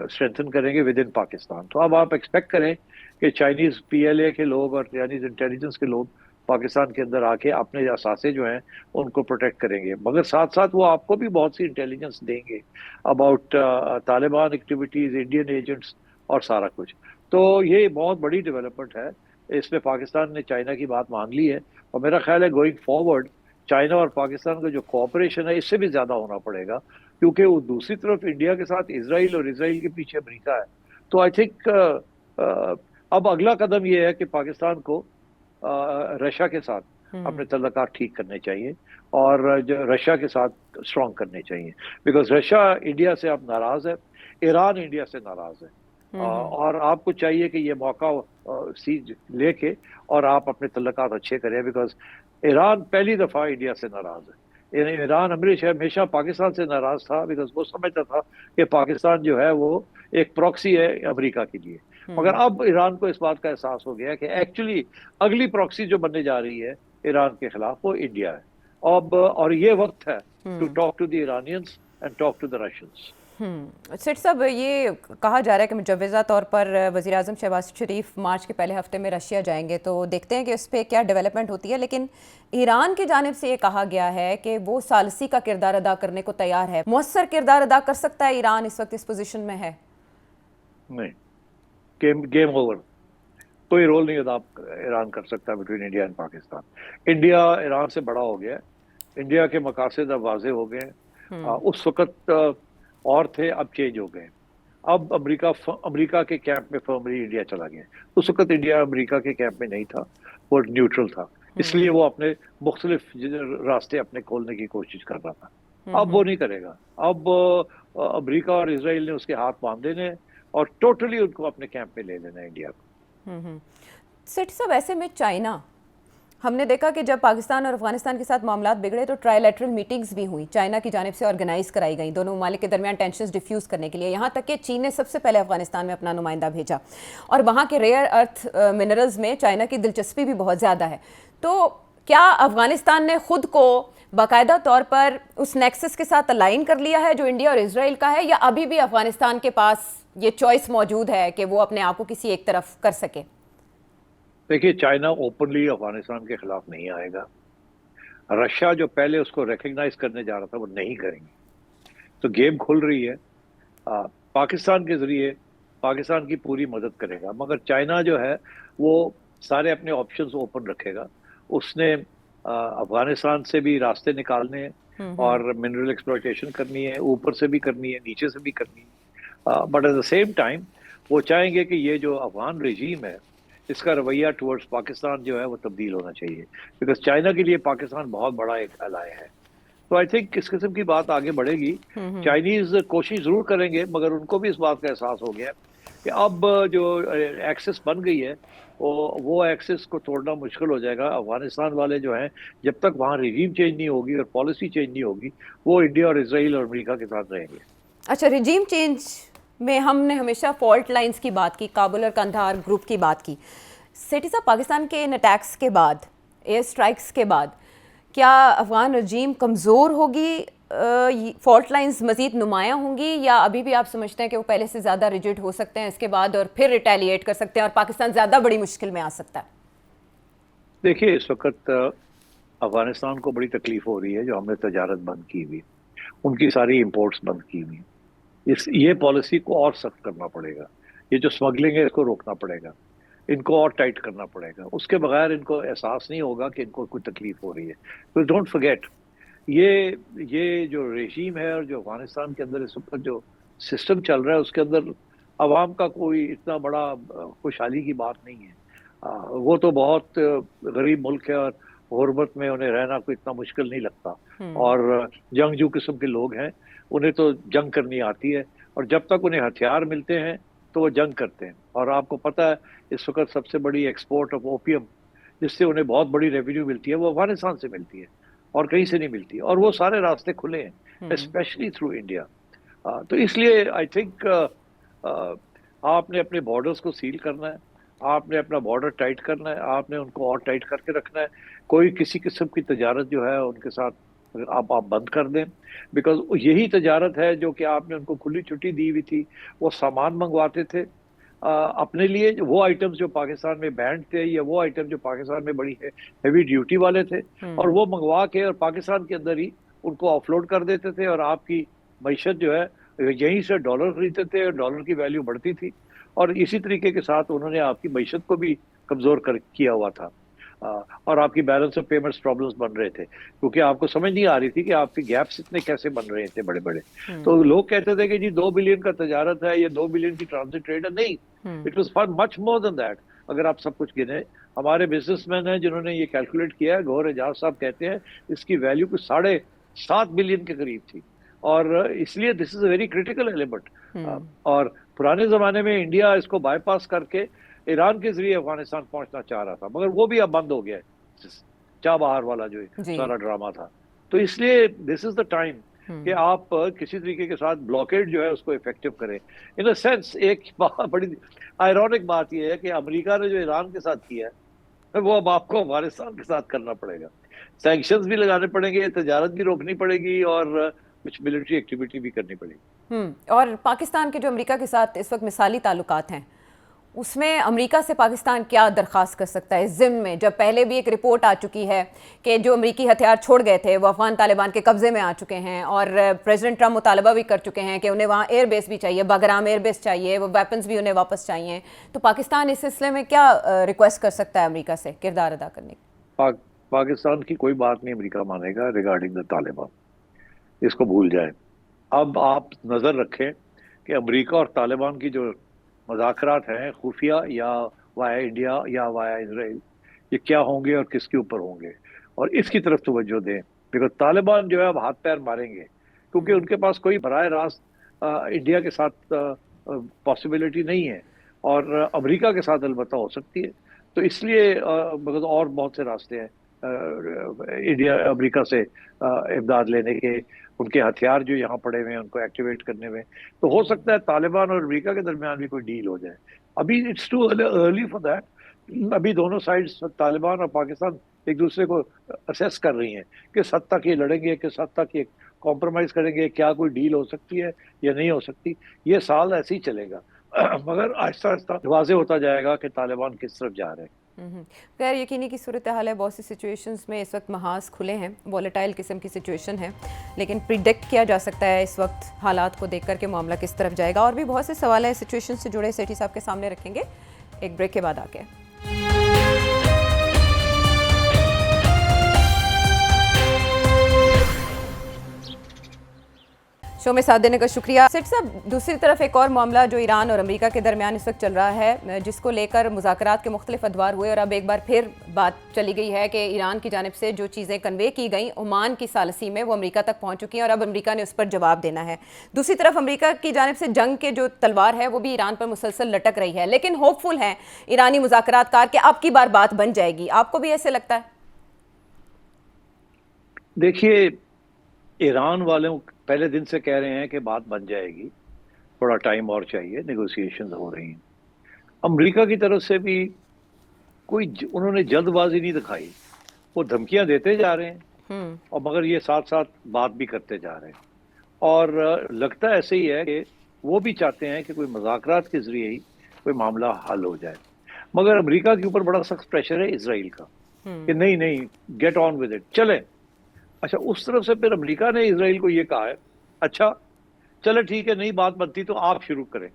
स्ट्रेंथन करेंगे विद इन पाकिस्तान। तो अब आप एक्सपेक्ट करें कि चाइनीज पीएलए के लोग और चाइनीज इंटेलिजेंस के लोग पाकिस्तान के अंदर आके अपने असासे जो हैं उनको प्रोटेक्ट करेंगे, मगर साथ साथ वो आपको भी बहुत सी इंटेलिजेंस देंगे about Taliban activities, Indian agents और सारा कुछ। तो ये बहुत बड़ी डेवलपमेंट है। इसमें पाकिस्तान ने चाइना की बात मान ली है, और मेरा ख्याल है गोइंग फॉरवर्ड चाइना और पाकिस्तान का जो कोऑपरेशन है इससे भी ज्यादा होना पड़ेगा, क्योंकि वो दूसरी तरफ इंडिया के साथ इजराइल और इजराइल के पीछे अमेरिका है। तो आई थिंक अब अगला कदम ये है कि पाकिस्तान को रशिया के साथ अपने तल्लुकात ठीक करने चाहिए, और जो रशिया के साथ स्ट्रॉन्ग करने चाहिए। बिकॉज रशिया इंडिया से अब नाराज है, ईरान इंडिया से नाराज है, और आपको चाहिए कि ये मौका सीज लेके और आप अपने तल्लुकात अच्छे करें। बिकॉज ईरान पहली दफा इंडिया से नाराज है। ईरान हमेशा पाकिस्तान से नाराज था, बिकॉज वो समझता था कि पाकिस्तान जो है वो एक प्रॉक्सी है अमेरिका के लिए। मगर अब ईरान को इस बात का एहसास हो गया कि एक्चुअली अगली प्रॉक्सी जो बनने जा रही है ईरान के खिलाफ वो इंडिया है अब, और ये वक्त है to talk to the Iranians and talk to the Russians. सेठ साहब, ये कहा जा रहा है कि मुजव्वज़ा तौर पर वज़ीर आज़म शहबाज शरीफ मार्च के पहले हफ्ते में रशिया जाएंगे, तो देखते हैं कि उस पर क्या डेवलपमेंट होती है। लेकिन ईरान की जानिब से ये कहा गया है कि वो सालसी का किरदार अदा करने को तैयार है। मौसर किरदार अदा कर सकता है ईरान इस वक्त इस पोजीशन में है? नहीं, गेम ओवर। कोई रोल नहीं अदा ईरान कर सकता between India and Pakistan. India Iran से बड़ा हो गया है, इंडिया के मकासद अब वाज़े हो गए हैं। उस वक्त और थे, अब चेंज हो गए। अब अमेरिका के कैंप में फर्मली इंडिया चला गया। उस वक्त इंडिया अमेरिका के कैंप में नहीं था, वो न्यूट्रल था, इसलिए वो अपने मुख्तलिफ रास्ते अपने खोलने की कोशिश कर रहा था। अब वो नहीं करेगा। अब अमेरिका और इसराइल ने उसके हाथ बांध देने और टोटली उनको अपने कैंप में ले लेना इंडिया को। सेठ साहब, ऐसे में चाइना, हमने देखा कि जब पाकिस्तान और अफगानिस्तान के साथ मामलात बिगड़े तो ट्राइलेटरल मीटिंग्स भी हुई, चाइना की जानिब से ऑर्गेनाइज कराई गई दोनों ममालिक के दरमियान टेंशन्स डिफ्यूज़ करने के लिए। यहाँ तक कि चीन ने सबसे पहले अफगानिस्तान में अपना नुमाइंदा भेजा और वहाँ के रेयर अर्थ मिनरल्स में चाइना की दिलचस्पी भी बहुत ज़्यादा है। तो क्या अफगानिस्तान ने खुद को बाकायदा तौर पर उस नेक्सस के साथ अलाइन कर लिया है जो इंडिया और इसराइल का है, या अभी भी अफगानिस्तान के पास ये चॉइस मौजूद है कि वो अपने आप को किसी एक तरफ कर सके? देखिए, चाइना ओपनली अफगानिस्तान के खिलाफ नहीं आएगा। रशिया जो पहले उसको रिकग्नाइज करने जा रहा था वो नहीं करेंगे। तो गेम खुल रही है। पाकिस्तान के जरिए पाकिस्तान की पूरी मदद करेगा, मगर चाइना जो है वो सारे अपने ऑप्शंस ओपन रखेगा। उसने अफगानिस्तान से भी रास्ते निकालने हैं और मिनरल एक्सप्लॉयटेशन करनी है, ऊपर से भी करनी है, नीचे से भी करनी है। But at the same time वो चाहेंगे कि ये जो अफगान रजीम है इसका रवैया टुवर्ड्स पाकिस्तान जो है वो तब्दील होना चाहिए, बिकॉज चाइना के लिए पाकिस्तान बहुत बड़ा एक अलाय है। तो आई थिंक इस किस्म की बात आगे बढ़ेगी। चाइनीज कोशिश जरूर करेंगे, मगर उनको भी इस बात का एहसास हो गया कि अब जो एक्सेस बन गई है वो एक्सेस को तोड़ना मुश्किल हो जाएगा। अफगानिस्तान वाले जो हैं, जब तक वहाँ रिजीम चेंज नहीं होगी और पॉलिसी चेंज नहीं होगी, वो इंडिया और इसराइल और अमेरिका के साथ रहेंगे। अच्छा, रिजीम चेंज में हमने हमेशा फॉल्ट लाइंस की बात की, काबुल और कंधार ग्रुप की बात की। सेठी साहब, पाकिस्तान के इन अटैक्स के बाद, एयर स्ट्राइक्स के बाद, क्या अफगान रजीम कमज़ोर होगी, फॉल्ट लाइंस मज़ीद नुमायाँ होंगी, या अभी भी आप समझते हैं कि वो पहले से ज़्यादा रिजिड हो सकते हैं इसके बाद और फिर रिटेलिएट कर सकते हैं और पाकिस्तान ज़्यादा बड़ी मुश्किल में आ सकता है? देखिए, इस वक्त अफगानिस्तान को बड़ी तकलीफ हो रही है जो हमने तजारत बंद की हुई, उनकी सारी इंपोर्ट्स बंद की हुई। ये पॉलिसी को और सख्त करना पड़ेगा। ये जो स्मगलिंग है इसको रोकना पड़ेगा, इनको और टाइट करना पड़ेगा। उसके बगैर इनको एहसास नहीं होगा कि इनको कोई तकलीफ हो रही है। तो डोंट फॉरगेट, ये जो रेजीम है और जो अफगानिस्तान के अंदर इस वक्त जो सिस्टम चल रहा है उसके अंदर अवाम का कोई इतना बड़ा खुशहाली की बात नहीं है। वो तो बहुत गरीब मुल्क है और गुर्बत में उन्हें रहना कोई इतना मुश्किल नहीं लगता, और जंगजू किस्म के लोग हैं, उन्हें तो जंग करनी आती है, और जब तक उन्हें हथियार मिलते हैं तो वो जंग करते हैं। और आपको पता है इस वक्त सबसे बड़ी एक्सपोर्ट ऑफ ओपियम जिससे उन्हें बहुत बड़ी रेवेन्यू मिलती है वो अफगानिस्तान से मिलती है और कहीं से नहीं मिलती, और वो सारे रास्ते खुले हैं स्पेशली थ्रू इंडिया। तो इसलिए आई थिंक आपने अपने बॉर्डर्स को सील करना है, आपने अपना बॉर्डर टाइट करना है, आपने उनको और टाइट करके रखना है। कोई किसी किस्म की तजारत जो है उनके साथ आप बंद कर दें, बिकॉज यही तजारत है जो कि आपने उनको खुली छुट्टी दी हुई थी। वो सामान मंगवाते थे अपने लिए, वो आइटम्स जो पाकिस्तान में बैंड थे या वो आइटम जो पाकिस्तान में बड़ी हैवी ड्यूटी वाले थे, और वो मंगवा के और पाकिस्तान के अंदर ही उनको ऑफलोड कर देते थे, और आपकी मईशत जो है यहीं से डॉलर खरीदते थे और डॉलर की वैल्यू बढ़ती थी, और इसी तरीके के साथ उन्होंने आपकी मईशत को भी कमज़ोर किया हुआ था। और आपकी बैलेंस ऑफ पेमेंट्स प्रॉब्लम्स बन रहे थे, क्योंकि आपको समझ नहीं आ रही थी कि आपके गैप्स इतने कैसे बन रहे थे बड़े बड़े। तो लोग कहते थे कि जी 2 बिलियन का तजारत है, ये 2 बिलियन की ट्रांजिट ट्रेड है। नहीं, it was for much more than that. अगर आप सब कुछ गिने, हमारे बिजनेसमैन हैं जिन्होंने ये कैलकुलेट किया है, गौहर एजाज साहब कहते हैं इसकी वैल्यू कुछ 7.5 बिलियन के करीब थी, और इसलिए this is a very critical element. और पुराने जमाने में इंडिया इसको बाईपास करके ईरान के जरिए अफगानिस्तान पहुंचना चाह रहा था, मगर वो भी अब बंद हो गया है, चाबहार वाला जो सारा ड्रामा था। तो इसलिए दिस इज द टाइम कि आप किसी तरीके के साथ ब्लॉकेड जो है उसको इफेक्टिव करें। इन अ सेंस एक बड़ी आयरॉनिक बात यह है कि अमेरिका ने जो ईरान के साथ किया है वो अब आपको अफगानिस्तान के साथ करना पड़ेगा। सैंक्शंस भी लगाने पड़ेंगे, तजारत भी रोकनी पड़ेगी, और कुछ मिलिट्री एक्टिविटी भी करनी पड़ेगी। اور پاکستان کے جو امریکہ کے ساتھ اس وقت مثالی تعلقات ہیں، اس میں امریکہ سے پاکستان کیا درخواست کر سکتا ہے ضمن میں، جب پہلے بھی ایک رپورٹ آ چکی ہے کہ جو امریکی ہتھیار چھوڑ گئے تھے وہ افغان طالبان کے قبضے میں آ چکے ہیں، اور پریزیڈنٹ ٹرمپ مطالبہ بھی کر چکے ہیں کہ انہیں وہاں ایئر بیس بھی چاہیے، باگرام ایئر بیس چاہیے، وہ ویپنز بھی انہیں واپس چاہیے. تو پاکستان اس سلسلے میں کیا ریکویسٹ کر سکتا ہے امریکہ سے کردار ادا کرنے کی؟ پاکستان کی کوئی بات نہیں امریکہ مانے گا ریگارڈنگ دا طالبان، اس کو بھول جائیں. اب آپ نظر رکھیں کہ امریکہ اور طالبان کی جو مذاکرات ہیں خفیہ یا وایا انڈیا یا وایا اسرائیل، یہ کیا ہوں گے اور کس کے اوپر ہوں گے، اور اس کی طرف توجہ دیں. بیکاز طالبان جو ہے اب ہاتھ پیر ماریں گے، کیونکہ ان کے پاس کوئی براہ راست انڈیا کے ساتھ پاسبلٹی نہیں ہے، اور امریکہ کے ساتھ البتہ ہو سکتی ہے. تو اس لیے اور بہت سے راستے ہیں انڈیا امریکہ سے امداد لینے کے، ان کے ہتھیار جو یہاں پڑے ہوئے ہیں ان کو ایکٹیویٹ کرنے میں. تو ہو سکتا ہے طالبان اور امریکہ کے درمیان بھی کوئی ڈیل ہو جائے. ابھی it's too early for that. ابھی دونوں سائڈز طالبان اور پاکستان ایک دوسرے کو اسیس کر رہی ہیں کہ کس حد تک یہ لڑیں گے، کس حد تک یہ کمپرومائز کریں گے، کیا کوئی ڈیل ہو سکتی ہے یا نہیں ہو سکتی. یہ سال ایسے ہی چلے گا مگر آہستہ آہستہ واضح ہوتا جائے گا کہ طالبان کس طرف جا رہے ہیں. غیر یقینی کی صورتحال ہے، بہت سی سچویشنز میں اس وقت محاذ کھلے ہیں، والیٹائل قسم کی سچویشن ہے، لیکن پریڈکٹ کیا جا سکتا ہے اس وقت حالات کو دیکھ کر کے معاملہ کس طرف جائے گا. اور بھی بہت سے سوال ہیں سچویشن سے جڑے، سیٹھی صاحب کے سامنے رکھیں گے ایک بریک کے بعد آ کے. شو میں ساتھ دینے کا شکریہ. سیٹھ صاحب، دوسری طرف ایک اور معاملہ جو ایران اور امریکہ کے درمیان اس وقت چل رہا ہے، جس کو لے کر مذاکرات کے مختلف ادوار ہوئے، اور اب ایک بار پھر بات چلی گئی ہے کہ ایران کی جانب سے جو چیزیں کنوے کی گئیں عمان کی ثالثی میں وہ امریکہ تک پہنچ چکی ہیں، اور اب امریکہ نے اس پر جواب دینا ہے. دوسری طرف امریکہ کی جانب سے جنگ کے جو تلوار ہے وہ بھی ایران پر مسلسل لٹک رہی ہے، لیکن ہوپ فل ہیں ایرانی مذاکرات کار کہ اب کی بار بات بن جائے گی. آپ کو بھی ایسے لگتا ہے؟ دیکھیے، ایران والوں پہلے دن سے کہہ رہے ہیں کہ بات بن جائے گی، تھوڑا ٹائم اور چاہیے، نیگوسیشنز ہو رہی ہیں. امریکہ کی طرف سے بھی انہوں نے جلد بازی نہیں دکھائی، وہ دھمکیاں دیتے جا رہے ہیں اور مگر یہ ساتھ ساتھ بات بھی کرتے جا رہے ہیں. اور لگتا ایسے ہی ہے کہ وہ بھی چاہتے ہیں کہ کوئی مذاکرات کے ذریعے ہی کوئی معاملہ حل ہو جائے. مگر امریکہ کے اوپر بڑا سخت پریشر ہے اسرائیل کا کہ نہیں گیٹ آن ود اٹ، چلیں. اچھا، اس طرف سے پھر امریکہ نے اسرائیل کو یہ کہا ہے اچھا چلو ٹھیک ہے، نہیں بات بنتی تو آپ شروع کریں،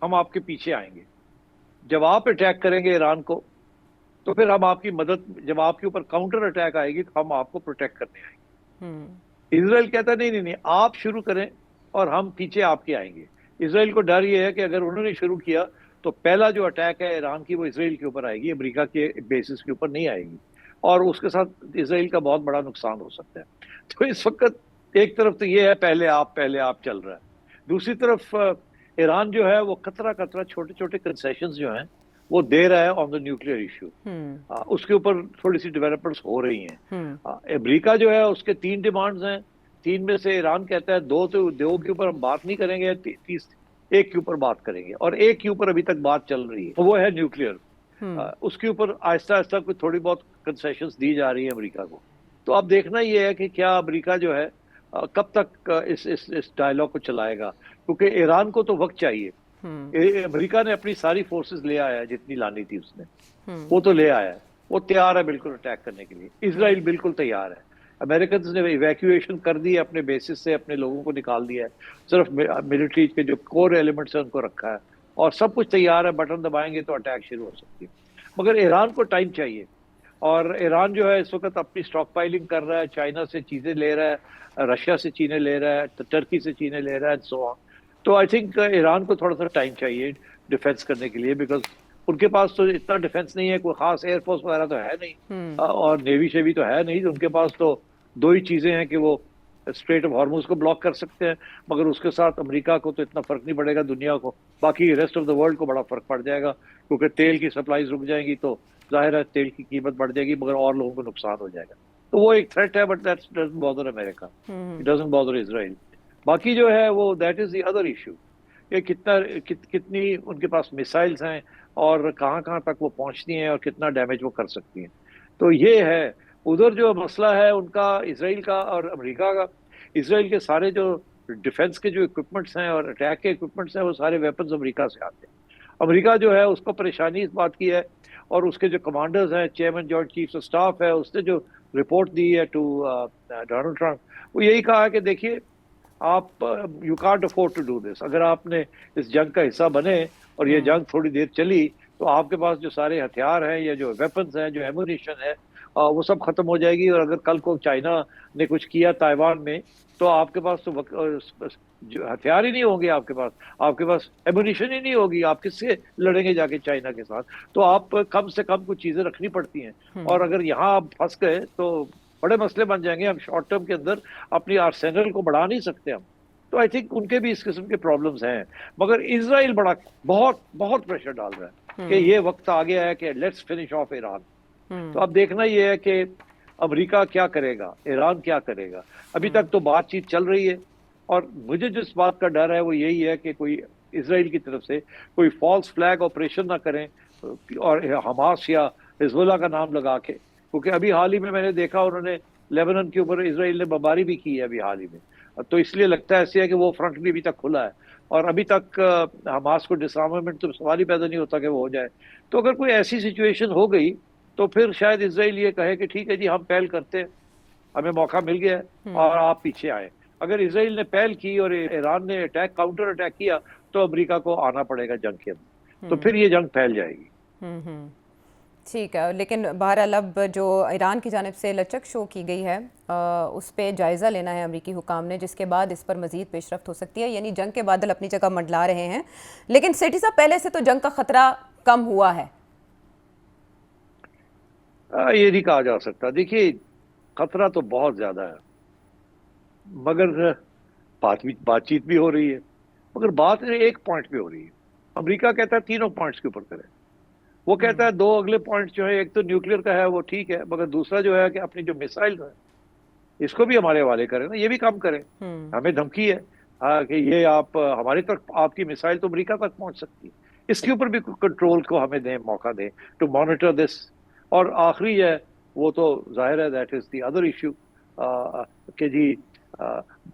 ہم آپ کے پیچھے آئیں گے. جب آپ اٹیک کریں گے ایران کو تو پھر ہم آپ کی مدد، جب آپ کے اوپر کاؤنٹر اٹیک آئے گی تو ہم آپ کو پروٹیکٹ کرنے آئیں گے. اسرائیل کہتا ہے نہیں آپ شروع کریں اور ہم پیچھے آپ کے آئیں گے. اسرائیل کو ڈر یہ ہے کہ اگر انہوں نے شروع کیا تو پہلا جو اٹیک ہے ایران کی وہ اسرائیل کے اوپر آئے گی، امریکہ کے بیسس کے اوپر نہیں آئے گی، اور اس کے ساتھ اسرائیل کا بہت بڑا نقصان ہو سکتا ہے. تو اس وقت ایک طرف تو یہ ہے پہلے آپ چل رہا ہے، دوسری طرف ایران جو ہے وہ قطرہ چھوٹے چھوٹے کنسیشنز جو ہیں وہ دے رہا ہے آن دا نیوکلیئر ایشو. اس کے اوپر تھوڑی سی ڈیولپمنٹس ہو رہی ہیں. امریکہ جو ہے اس کے 3 ڈیمانڈز ہیں، 3 میں سے ایران کہتا ہے 2 کے اوپر ہم بات نہیں کریں گے، 1 کے اوپر بات کریں گے، اور 1 کے اوپر ابھی تک بات چل رہی ہے، وہ ہے نیوکلیئر. اس کے اوپر آہستہ آہستہ کوئی تھوڑی بہت کنسیشنز دی جا رہی ہیں امریکہ کو. تو اب دیکھنا یہ ہے کہ کیا امریکہ جو ہے کب تک اس ڈائلاگ کو چلائے گا، کیونکہ ایران کو تو وقت چاہیے. امریکہ نے اپنی ساری فورسز لے آیا ہے جتنی لانی تھی اس نے، وہ تو لے آیا ہے، وہ تیار ہے بالکل اٹیک کرنے کے لیے. اسرائیل بالکل تیار ہے. امریکنز نے ایویکویشن کر دی ہے، اپنے بیسس سے اپنے لوگوں کو نکال دیا ہے، صرف ملٹری کے جو کور ایلیمنٹس ہیں ان کو رکھا ہے، اور سب کچھ تیار ہے. بٹن دبائیں گے تو اٹیک شروع ہو سکتی ہے. مگر ایران کو ٹائم چاہیے، اور ایران جو ہے اس وقت اپنی سٹاک پائلنگ کر رہا ہے، چائنا سے چیزیں لے رہا ہے، رشیا سے چیزیں لے رہا ہے، ٹرکی سے چیزیں لے رہا ہے، سو آن. تو آئی تھنک ایران کو تھوڑا سا ٹائم چاہیے ڈیفینس کرنے کے لیے، بیکاز ان کے پاس تو اتنا ڈیفینس نہیں ہے، کوئی خاص ایئر فورس وغیرہ تو ہے نہیں، اور نیوی شیوی تو ہے نہیں. ان کے پاس تو 2 ہی چیزیں ہیں کہ وہ اسٹریٹ آف ہارموز کو بلاک کر سکتے ہیں، مگر اس کے ساتھ امریکہ کو تو اتنا فرق نہیں پڑے گا دنیا کو، باقی ریسٹ آف دا ورلڈ کو بڑا فرق پڑ جائے گا، کیونکہ تیل کی سپلائیز رک جائیں گی تو ظاہر ہے تیل کی قیمت بڑھ جائے گی، مگر اور لوگوں کو نقصان ہو جائے گا. تو وہ ایک تھریٹ ہے، but that doesn't bother America, it doesn't bother Israel. باقی جو ہے وہ that is the other issue, کہ کتنی ان کے پاس میسائلز ہیں اور کہاں تک وہ پہنچتی ہیں اور کتنا ڈیمیج وہ کر سکتی ہیں. تو یہ ہے ادھر جو مسئلہ ہے ان کا، اسرائیل کا اور امریکہ کا. اسرائیل کے سارے جو डिफेंस के जो इक्विपमेंट्स हैं और अटैक के इक्विपमेंट्स हैं वो सारे वेपन्स अमेरिका से आते हैं। अमेरिका जो है उसको परेशानी इस बात की है, और उसके जो कमांडर्स हैं, chairman joint chiefs of staff है, उसने जो रिपोर्ट दी है टू डोनाल्ड ट्रंप, वो यही कहा है कि देखिए आप you can't afford to do this. अगर आपने इस जंग का हिस्सा बने और ये जंग थोड़ी देर चली तो आपके पास जो सारे हथियार हैं या जो वेपन्स हैं, जो एमुनिशन है, वो सब खत्म हो जाएगी। और अगर कल को चाइना ने कुछ किया ताइवान में तो आपके पास तो जो हथियार ही नहीं होंगे, आपके पास एमुनिशन ही नहीं होगी, आप किससे लड़ेंगे जाके चाइना के साथ। तो आप कम से कम कुछ चीजें रखनी पड़ती हैं, और अगर यहाँ आप फंस गए तो बड़े मसले बन जाएंगे। हम शॉर्ट टर्म के अंदर अपनी आर्सेनल को बढ़ा नहीं सकते हम। तो आई थिंक उनके भी इस किस्म के प्रॉब्लम्स हैं, मगर इजराइल बहुत बहुत प्रेशर डाल रहा है कि ये वक्त आ गया है कि लेट्स फिनिश ऑफ ईरान। तो अब देखना ये है कि अमेरिका क्या करेगा, ईरान क्या करेगा। अभी तक तो बातचीत चल रही है, और मुझे जिस बात का डर है वो यही है कि कोई इजराइल की तरफ से कोई फॉल्स फ्लैग ऑपरेशन ना करें और हमास या हिजबुल्लाह का नाम लगा के, क्योंकि अभी हाल ही में मैंने देखा उन्होंने लेबनान के ऊपर इजराइल ने बमबारी भी की है अभी हाल ही में। तो इसलिए लगता है ऐसे है कि वो फ्रंट भी अभी तक खुला है, और अभी तक हमास को डिसआर्मामेंट तो सवाल ही पैदा नहीं होता कि वो हो जाए। तो अगर कोई ऐसी सिचुएशन हो गई तो फिर शायद इजराइल ये कहे कि ठीक है जी हम पहल करते हैं, हमें मौका मिल गया है और आप पीछे आए। अगर इजराइल ने पहल की और ईरान ने काउंटर अटैक किया तो अमेरिका को आना पड़ेगा जंग के अंदर, तो फिर ये जंग फैल जाएगी। ठीक है, लेकिन बहरहाल अब जो ईरान की जानिब से लचक शो की गई है उस पर जायज़ा लेना है अमरीकी हुकाम ने, जिसके बाद इस पर मज़ीद पेशरफ्त हो सकती है। यानी जंग के बादल अपनी जगह मंडला रहे हैं, लेकिन सेठी साहब पहले से तो जंग का ख़तरा कम हुआ है। ये नहीं कहा जा सकता। देखिए खतरा तो बहुत ज्यादा है, मगर बातचीत भी हो रही है, मगर बात एक पॉइंट पे हो रही है। अमेरिका कहता है तीनों पॉइंट्स के ऊपर करें, वो कहता है दो अगले पॉइंट्स जो है, एक तो न्यूक्लियर का है वो ठीक है, मगर दूसरा जो है कि अपनी जो मिसाइल है इसको भी हमारे हवाले करें ना, ये भी काम करें। हमें धमकी है कि ये आप हमारी तरफ आपकी मिसाइल तो अमेरिका तक पहुंच सकती है, इसके ऊपर भी कंट्रोल को हमें दें, मौका दें टू मॉनिटर दिस। और आखिरी है वो तो जाहिर है that is the other issue कि जी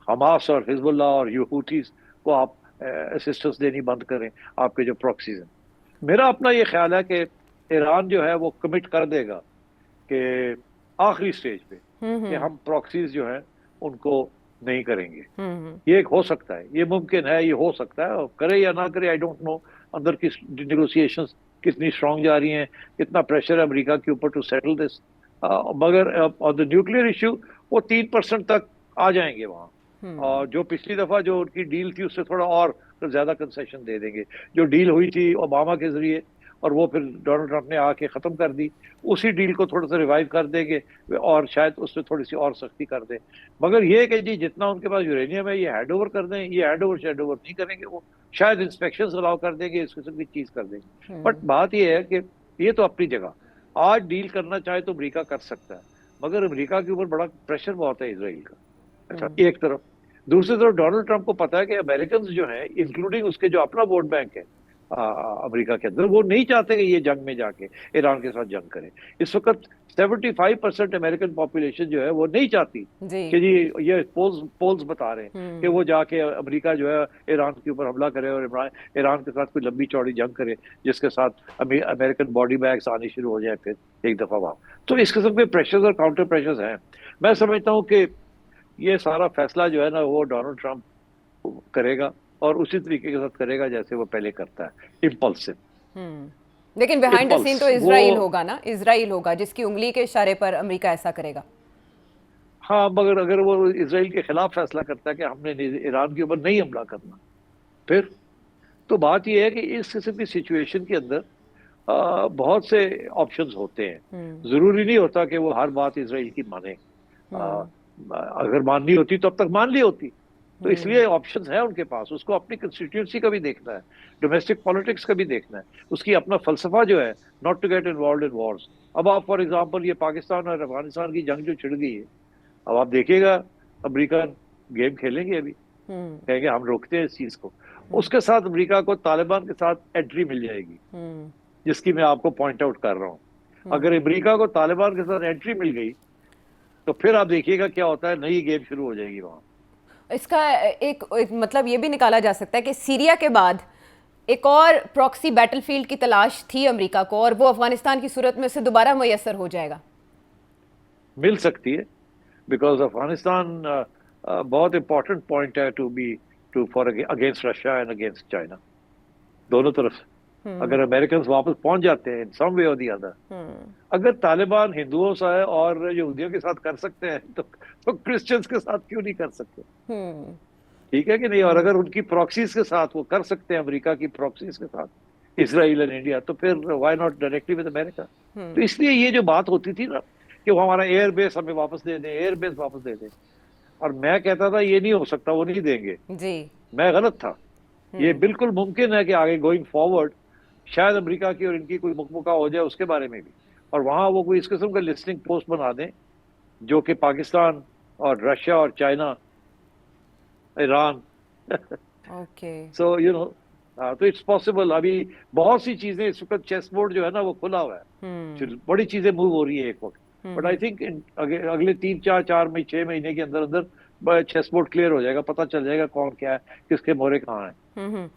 हमास और हिजबुल्लाह और यूहूतीज को आप असिस्टेंस देनी बंद करें, आपके जो प्रॉक्सीज हैं। मेरा अपना ये ख्याल है कि ईरान जो है वो कमिट कर देगा कि आखिरी स्टेज पे कि हम प्रॉक्सीज जो हैं उनको नहीं करेंगे। ये एक हो सकता है, ये मुमकिन है, ये हो सकता है, और करे या ना करे आई डोंट नो अंदर की नेगोशिएशंस कितनी स्ट्रांग जा रही हैं, कितना प्रेशर है अमेरिका के ऊपर टू सेटल दिस। मगर ऑन द न्यूक्लियर इशू वो 3% तक आ जाएंगे वहाँ, और जो पिछली दफा जो उनकी डील थी उससे थोड़ा और ज्यादा कंसेशन दे देंगे। जो डील हुई थी ओबामा के जरिए और वो फिर डोनाल्ड ट्रंप ने आके खत्म कर दी, उसी डील को थोड़ा सा रिवाइव कर देंगे और शायद उसमें थोड़ी सी और सख्ती कर दें। मगर ये कि जी जितना उनके पास यूरेनियम है ये हैंड ओवर कर दें, ये हैंड ओवर नहीं करेंगे, वो शायद इंस्पेक्शन अलाउ कर देंगे, इस किस्म की चीज कर देंगे। बट बात ये है कि ये तो अपनी जगह आज डील करना चाहे तो अमेरिका कर सकता है, मगर अमेरिका के ऊपर बड़ा प्रेशर बहुत है इसराइल का। अच्छा, एक तरफ। दूसरी तरफ डोनाल्ड ट्रंप को पता है कि अमेरिकन जो हैं, इंक्लूडिंग उसके जो अपना वोट बैंक है अमेरिका के अंदर, वो नहीं चाहते कि ये जंग में जाके ईरान के साथ जंग करें। इस वक्त 75% अमेरिकन पॉपुलेशन जो है वो नहीं चाहती कि जी ये पोल्स बता रहे हैं कि वो जाके अमेरिका जो है ईरान के ऊपर हमला करे और ईरान के साथ कोई लंबी चौड़ी जंग करे जिसके साथ अमेरिकन बॉडी बैग्स आने शुरू हो जाए फिर एक दफा वहां। तो इस किस्म के प्रेशर्स और काउंटर प्रेशर्स हैं। मैं समझता हूँ कि ये सारा फैसला जो है ना वो डोनाल्ड ट्रंप करेगा और उसी तरीके के साथ करेगा जैसे वो पहले करता है, इम्पल्सिव। लेकिन बिहाइंड द सीन तो इजराइल होगा ना, इजराइल होगा जिसकी उंगली के इशारे पर अमेरिका ऐसा करेगा। हाँ, मगर अगर वो इजराइल के खिलाफ फैसला करता है कि हमने ईरान के ऊपर नहीं हमला करना, फिर तो बात ये है कि इस किस्म की सिचुएशन के अंदर बहुत से ऑप्शंस होते हैं। जरूरी नहीं होता कि वो हर बात इजराइल की माने। अगर माननी होती तो अब तक मान ली होती। तो इसलिए ऑप्शंस है उनके पास, उसको अपनी कंस्टिट्यूंसी का भी देखना है, डोमेस्टिक पॉलिटिक्स का भी देखना है, उसकी अपना फलसफा जो है not to get involved in wars. अब आप फॉर एग्जांपल ये पाकिस्तान और अफगानिस्तान की जंग जो छिड़ गई है, अब आप देखिएगा अमेरिका गेम खेलेंगे, अभी कहेंगे हम रोकते हैं इस चीज को। उसके साथ अमेरिका को तालिबान के साथ एंट्री मिल जाएगी, जिसकी मैं आपको पॉइंट आउट कर रहा हूँ। अगर अमेरिका को तालिबान के साथ एंट्री मिल गई तो फिर आप देखिएगा क्या होता है, नई गेम शुरू हो जाएगी वहां। اس کا ایک مطلب یہ بھی نکالا جا سکتا ہے کہ سیریا کے بعد ایک اور پراکسی بیٹل فیلڈ کی تلاش تھی امریکہ کو، اور وہ افغانستان کی صورت میں اسے دوبارہ میسر ہو جائے گا. مل سکتی ہے، بیکاز افغانستان بہت امپورٹنٹ پوائنٹ ہے to for against Russia and against China, دونوں طرف. اگر امریکنز واپس پہنچ جاتے ہیں سم وے اور دی ادر، اگر طالبان ہندوؤں سے اور یہودیوں کے ساتھ کر سکتے ہیں تو کرسچنز کے ساتھ کیوں نہیں کر سکتے؟ ٹھیک ہے کہ نہیں؟ اور اگر ان کی پراکسیز کے ساتھ وہ کر سکتے ہیں، امریکہ کی پراکسیز کے ساتھ اسرائیل اینڈ انڈیا، تو پھر وائی ناٹ ڈائریکٹلی ود امریکہ؟ تو اس لیے یہ جو بات ہوتی تھی نا کہ وہ ہمارا ایئر بیس ہمیں واپس دے دیں، ایئر بیس واپس دے دیں، اور میں کہتا تھا یہ نہیں ہو سکتا، وہ نہیں دیں گے. جی میں غلط تھا. یہ بالکل ممکن ہے کہ آگے گوئنگ فارورڈ شاید امریکہ کی اور ان کی کوئی مکمکہ ہو جائے اس کے بارے میں بھی، اور وہاں وہ کوئی اس قسم کا لسٹنگ پوسٹ بنا دیں جو کہ پاکستان اور رشیا اور China, Iran, okay so you know, تو اٹس پاسبل. ابھی بہت سی چیزیں اس وقت چیس بورڈ جو ہے نا وہ کھلا ہوا ہے، بڑی چیزیں موو ہو رہی ہے ایک وقت. بٹ آئی تھنک اگلے 6 مہینے کے اندر اندر چیس بورڈ کلیئر ہو جائے گا، پتہ چل جائے گا کون کیا ہے، کس کے مورے کہاں ہیں.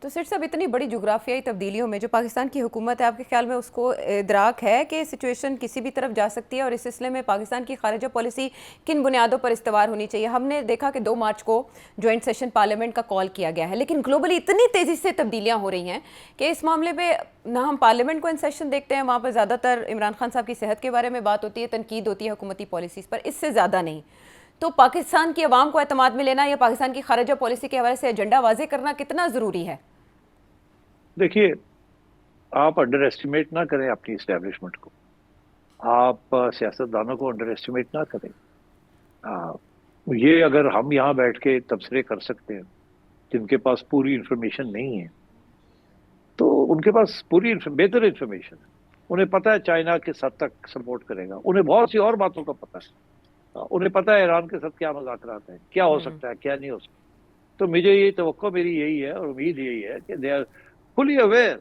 تو سر صاحب اتنی بڑی جغرافیائی تبدیلیوں میں جو پاکستان کی حکومت ہے، آپ کے خیال میں اس کو ادراک ہے کہ سچویشن کسی بھی طرف جا سکتی ہے، اور اس سلسلے میں پاکستان کی خارجہ پالیسی کن بنیادوں پر استوار ہونی چاہیے؟ ہم نے دیکھا کہ 2 مارچ کو جوائنٹ سیشن پارلیمنٹ کا کال کیا گیا ہے، لیکن گلوبلی اتنی تیزی سے تبدیلیاں ہو رہی ہیں کہ اس معاملے پہ نہ ہم پارلیمنٹ کو ان سیشن دیکھتے ہیں، وہاں پہ زیادہ تر عمران خان صاحب کی صحت کے بارے میں بات ہوتی ہے، تنقید ہوتی ہے حکومتی پالیسیز پر، اس سے زیادہ نہیں. تو پاکستان کی عوام کو اعتماد میں لینا یا پاکستان کی خارجہ پالیسی کے حوالے سے ایجنڈا واضح کرنا کتنا ضروری ہے؟ دیکھیے، آپ انڈر ایسٹیمیٹ نہ کریں اپنی اسٹیبلشمنٹ کو، آپ سیاستدانوں کو انڈر ایسٹیمیٹ نہ کریں. یہ اگر ہم یہاں بیٹھ کے تبصرے کر سکتے ہیں جن کے پاس پوری انفارمیشن نہیں ہے، تو ان کے پاس پوری بہتر انفارمیشن ہے. انہیں پتہ ہے چائنا کس حد تک سپورٹ کرے گا، انہیں بہت سی اور باتوں کا پتہ ہے، انہیں پتہ ہے ایران کے ساتھ کیا مذاکرات ہیں، کیا ہو سکتا ہے کیا نہیں ہو سکتا. تو مجھے یہ توقع میری یہی ہے اور امید یہی ہے کہ دے آر فلی اویئر،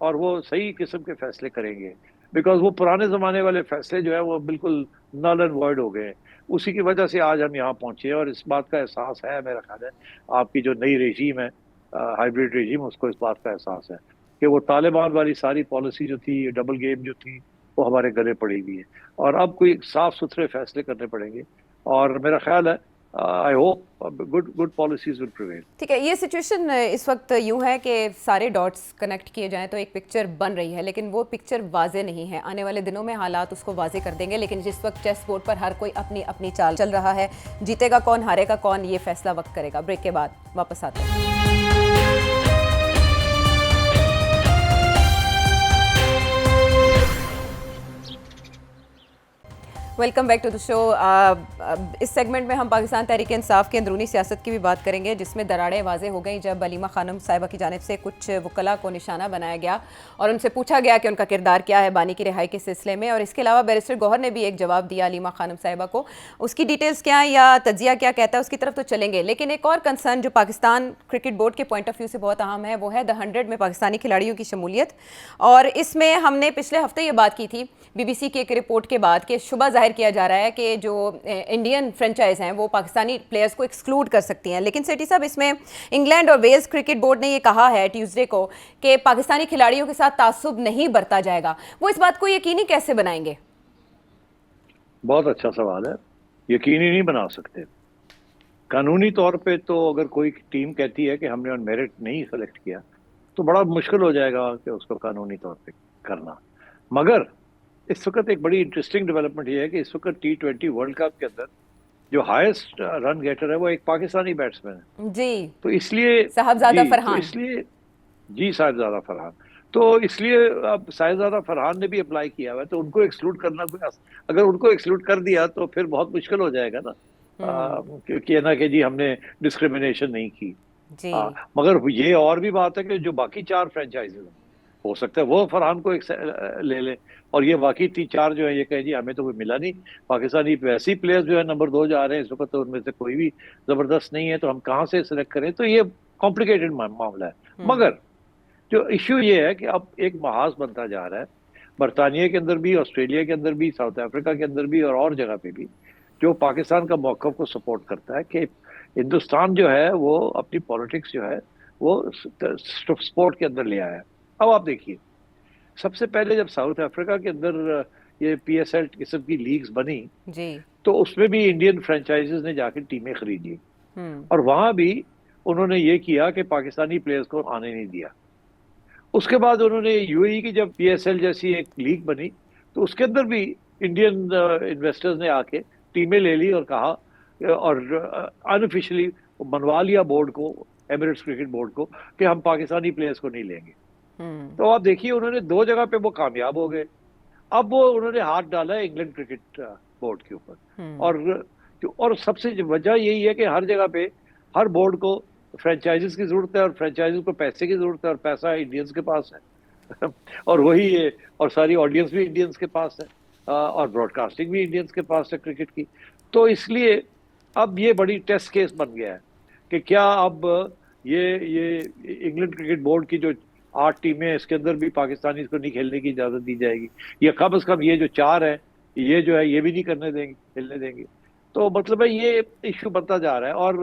اور وہ صحیح قسم کے فیصلے کریں گے، بیکاز وہ پرانے زمانے والے فیصلے جو ہیں وہ بالکل نل اینڈ وائڈ ہو گئے. اسی کی وجہ سے آج ہم یہاں پہنچے، اور اس بات کا احساس ہے، میرا خیال ہے آپ کی جو نئی رجیم ہے، ہائیبریڈ رجیم، اس کو اس بات کا احساس ہے کہ وہ طالبان والی ساری پالیسی جو تھی، ڈبل گیم جو تھی، وہ ہمارے گلے پڑی ہوئی ہے، اور اب کوئی صاف ستھرے فیصلے کرنے پڑیں گے. اور میرا خیال ہے I hope good policies will prevail. ٹھیک ہے، یہ سچویشن اس وقت یوں ہے کہ سارے ڈاٹس کنیکٹ کیے جائیں تو ایک پکچر بن رہی ہے، لیکن وہ پکچر واضح نہیں ہے. آنے والے دنوں میں حالات اس کو واضح کر دیں گے، لیکن جس وقت چیس بورڈ پر ہر کوئی اپنی اپنی چال چل رہا ہے، جیتے گا کون ہارے گا کون، یہ فیصلہ وقت کرے گا. بریک کے بعد واپس آتے ہیں. Welcome back to the show. اس سیگمنٹ میں ہم پاکستان تحریک انصاف کے اندرونی سیاست کی بھی بات کریں گے، جس میں دراڑیں واضح ہو گئیں جب علیمہ خانم صاحبہ کی جانب سے کچھ وکلاء کو نشانہ بنایا گیا اور ان سے پوچھا گیا کہ ان کا کردار کیا ہے بانی کی رہائی کے سلسلے میں. اور اس کے علاوہ بیرسٹر گوہر نے بھی ایک جواب دیا علیمہ خانم صاحبہ کو. اس کی ڈیٹیلز کیا ہیں یا تجزیہ کیا کہتا ہے اس کی طرف تو چلیں گے، لیکن ایک اور کنسرن جو پاکستان کرکٹ بورڈ کے پوائنٹ آف ویو سے بہت اہم ہے، وہ ہے دی 100 میں پاکستانی کھلاڑیوں کی شمولیت. اور اس میں ہم نے پچھلے ہفتے یہ بات کی تھی بی بی سی کی ایک رپورٹ کے بعد کہ شبہ ظاہر کیا جا رہا ہے کہ جو انڈین فرنچائز ہیں وہ پاکستانی پلیئرز کو ایکسکلوڈ کر سکتی ہیں. لیکن سیٹی صاحب، اس میں انگلینڈ اور ویلز کرکٹ بورڈ نے یہ کہا ہے ٹیوزڈے کو کہ پاکستانی کھلاڑیوں کے ساتھ تعصب نہیں برتا جائے گا. وہ اس بات کو یقینی کیسے بنائیں گے؟ بہت اچھا سوال ہے. یقینی نہیں بنا سکتے. قانونی طور پہ تو اگر کوئی ٹیم کہتی ہے کہ ہم نے آن میرٹ نہیں سلیکٹ کیا تو بڑا مشکل ہو جائے گا کہ اس کو قانونی طور پہ کرنا. مگر اس وقت ایک بڑی انٹرسٹنگ ڈیولپمنٹ یہ ہے کہ اس وقت T20 ورلڈ کپ کے اندر جو ہائیسٹ رن گیٹر ہے وہ ایک پاکستانی بیٹسمین ہے. جی، تو اس لیے صاحبزادہ فرحان. اس لیے جی صاحبزادہ فرحان. تو اس لیے اب صاحبزادہ فرحان نے بھی اپلائی کیا ہوا ہے، تو ان کو ایکسکلوڈ کرنا اگر ان کو ایکسکلوڈ کر دیا تو پھر بہت مشکل ہو جائے گا نا، کہ نا کہ جی ہم نے ڈسکریمنیشن نہیں کی. مگر یہ اور بھی بات ہے کہ جو باقی 4 فرینچائزز ہیں ہو سکتا ہے وہ فرحان کو لے لیں، اور یہ باقی 4 جو ہیں یہ کہیں جی ہمیں تو کوئی ملا نہیں. پاکستانی ویسی پلیئرز جو ہے نمبر 2 جا رہے ہیں اس وقت، تو ان میں سے کوئی بھی زبردست نہیں ہے، تو ہم کہاں سے سلیکٹ کریں؟ تو یہ کمپلیکیٹڈ معاملہ ہے. مگر جو ایشو یہ ہے کہ اب ایک محاذ بنتا جا رہا ہے برطانیہ کے اندر بھی، آسٹریلیا کے اندر بھی، ساؤتھ افریقہ کے اندر بھی، اور جگہ پہ بھی، جو پاکستان کا موقف کو سپورٹ کرتا ہے کہ ہندوستان جو ہے وہ اپنی پالیٹکس جو ہے وہ سپورٹ کے اندر لے آیا ہے. اب آپ دیکھیے سب سے پہلے جب ساؤتھ افریقہ کے اندر یہ پی ایس ایل قسم کی لیگز بنی جی تو اس میں بھی انڈین فرینچائزز نے جا کے ٹیمیں خریدی اور وہاں بھی انہوں نے یہ کیا کہ پاکستانی پلیئرز کو آنے نہیں دیا. اس کے بعد انہوں نے یو اے ای کی جب پی ایس ایل جیسی ایک لیگ بنی تو اس کے اندر بھی انڈین انویسٹرز نے آ کے ٹیمیں لے لی اور کہا اور انآفیشلی منوا لیا بورڈ کو, ایمریٹس کرکٹ بورڈ کو, کہ ہم پاکستانی پلیئرز کو نہیں لیں گے. تو آپ دیکھیے انہوں نے 2 جگہ پہ وہ کامیاب ہو گئے. اب وہ انہوں نے ہاتھ ڈالا ہے انگلینڈ کرکٹ بورڈ کے اوپر اور سب سے وجہ یہی ہے کہ ہر جگہ پہ ہر بورڈ کو فرینچائزز کی ضرورت ہے اور فرینچائزز کو پیسے کی ضرورت ہے اور پیسہ انڈینز کے پاس ہے اور وہی ہے اور ساری آڈینس بھی انڈینز کے پاس ہے اور براڈ کاسٹنگ بھی انڈینز کے پاس ہے کرکٹ کی. تو اس لیے اب یہ بڑی ٹیسٹ کیس بن گیا ہے کہ کیا اب یہ انگلینڈ کرکٹ بورڈ کی جو 8 ٹیمیں اس کے اندر بھی پاکستانی کو نہیں کھیلنے کی اجازت دی جائے گی, یا کم از کم یہ جو 4 ہیں یہ جو ہے یہ بھی نہیں کرنے دیں گے, کھیلنے دیں گے. تو مطلب ہے یہ ایشو بنتا جا رہا ہے اور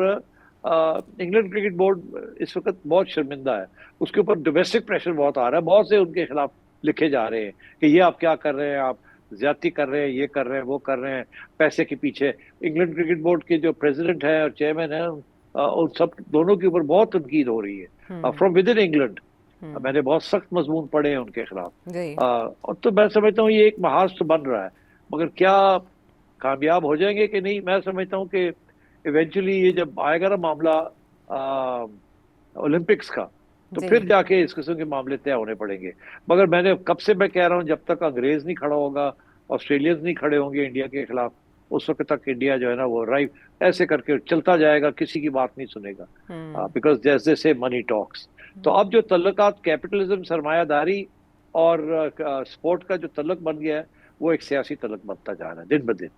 انگلینڈ کرکٹ بورڈ اس وقت بہت شرمندہ ہے. اس کے اوپر ڈومیسٹک پریشر بہت آ رہا ہے, بہت سے ان کے خلاف لکھے جا رہے ہیں کہ یہ آپ کیا کر رہے ہیں, آپ زیادتی کر رہے ہیں, یہ کر رہے ہیں, وہ کر رہے ہیں پیسے کے پیچھے. انگلینڈ کرکٹ بورڈ کے جو پریزیڈنٹ ہیں اور چیئرمین ہیں ان سب دونوں کے اوپر بہت تنقید ہو رہی ہے فرام ود ان انگلینڈ. میں نے بہت سخت مضمون پڑھے ہیں ان کے خلاف اور تو میں سمجھتا ہوں یہ ایک محاذ تو بن رہا ہے, مگر کیا کامیاب ہو جائیں گے کہ نہیں. میں سمجھتا ہوں کہ ایونچولی یہ جب آئے گا نا معاملہ اولمپکس کا تو پھر جا کے اس قسم کے معاملے طے ہونے پڑیں گے. مگر میں نے کب سے میں کہہ رہا ہوں جب تک انگریز نہیں کھڑا ہوگا, آسٹریلینز نہیں کھڑے ہوں گے انڈیا کے خلاف, اس وقت تک انڈیا جو ہے نا وہ ایسے کر کے چلتا جائے گا, کسی کی بات نہیں سنے گا بیکاز جیسے سے منی ٹاکس. تو اب جو تعلقات کیپٹلزم, سرمایہ داری اور سپورٹ کا جو تعلق بن گیا ہے وہ ایک سیاسی تعلق بنتا جا رہا ہے دن بدن.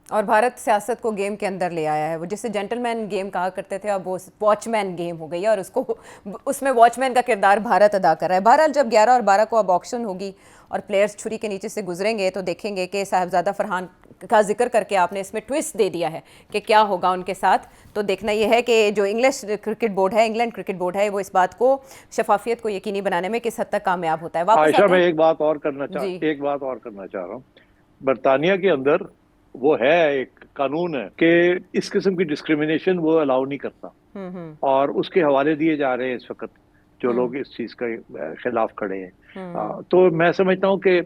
اور بھارت سیاست کو گیم کے اندر لے آیا ہے. وہ جسے جینٹل مین گیم کہا کرتے تھے اب وہ واچ مین گیم ہو گئی ہے اور اس میں واچ مین کا کردار بھارت ادا کر رہا ہے. بہرحال جب 11 اور 12 کو اب آکشن ہوگی اور پلیئرز چھری کے نیچے سے گزریں گے تو دیکھیں گے کہ صاحبزادہ فرحان کا ذکر کر کے آپ نے اس میں ٹویسٹ دے دیا ہے کہ کیا ہوگا ان کے ساتھ. تو دیکھنا یہ ہے کہ جو انگلش کرکٹ بورڈ ہے, انگلینڈ کرکٹ بورڈ ہے, وہ اس بات کو شفافیت کو یقینی بنانے میں کس حد تک کامیاب ہوتا ہے. عائشہ میں ایک بات اور کرنا چاہ رہا ہوں. برطانیہ کے اندر وہ ہے ایک قانون ہے کہ اس قسم کی ڈسکریمنیشن وہ الاؤ نہیں کرتا اور اس کے حوالے دیے جا رہے ہیں اس وقت جو لوگ اس چیز کے خلاف کھڑے ہیں. تو میں سمجھتا ہوں کہ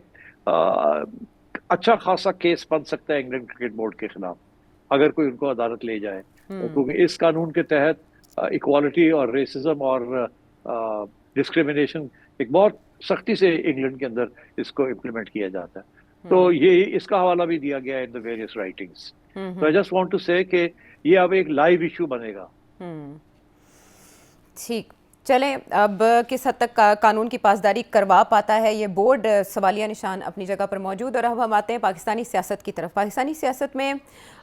اچھا خاصا کیس بن سکتا ہے انگلینڈ کرکٹ بورڈ کے خلاف اگر کوئی ان کو عدالت لے جائے, کیونکہ اس قانون کے تحت ایکوالٹی اور ریسزم اور ڈسکریمنیشن ایک بہت سختی سے انگلینڈ کے اندر اس کو امپلیمنٹ کیا جاتا ہے. تو یہ اس کا حوالہ بھی دیا گیا ہے ان دی ویریس رائٹنگز. تو آئی جسٹ وانٹ ٹو سے کہ یہ اب ایک لائیو ایشو بنے گا. ٹھیک چلیں, اب کس حد تک قانون کی پاسداری کروا پاتا ہے یہ بورڈ, سوالیہ نشان اپنی جگہ پر موجود. اور اب ہم آتے ہیں پاکستانی سیاست کی طرف. پاکستانی سیاست میں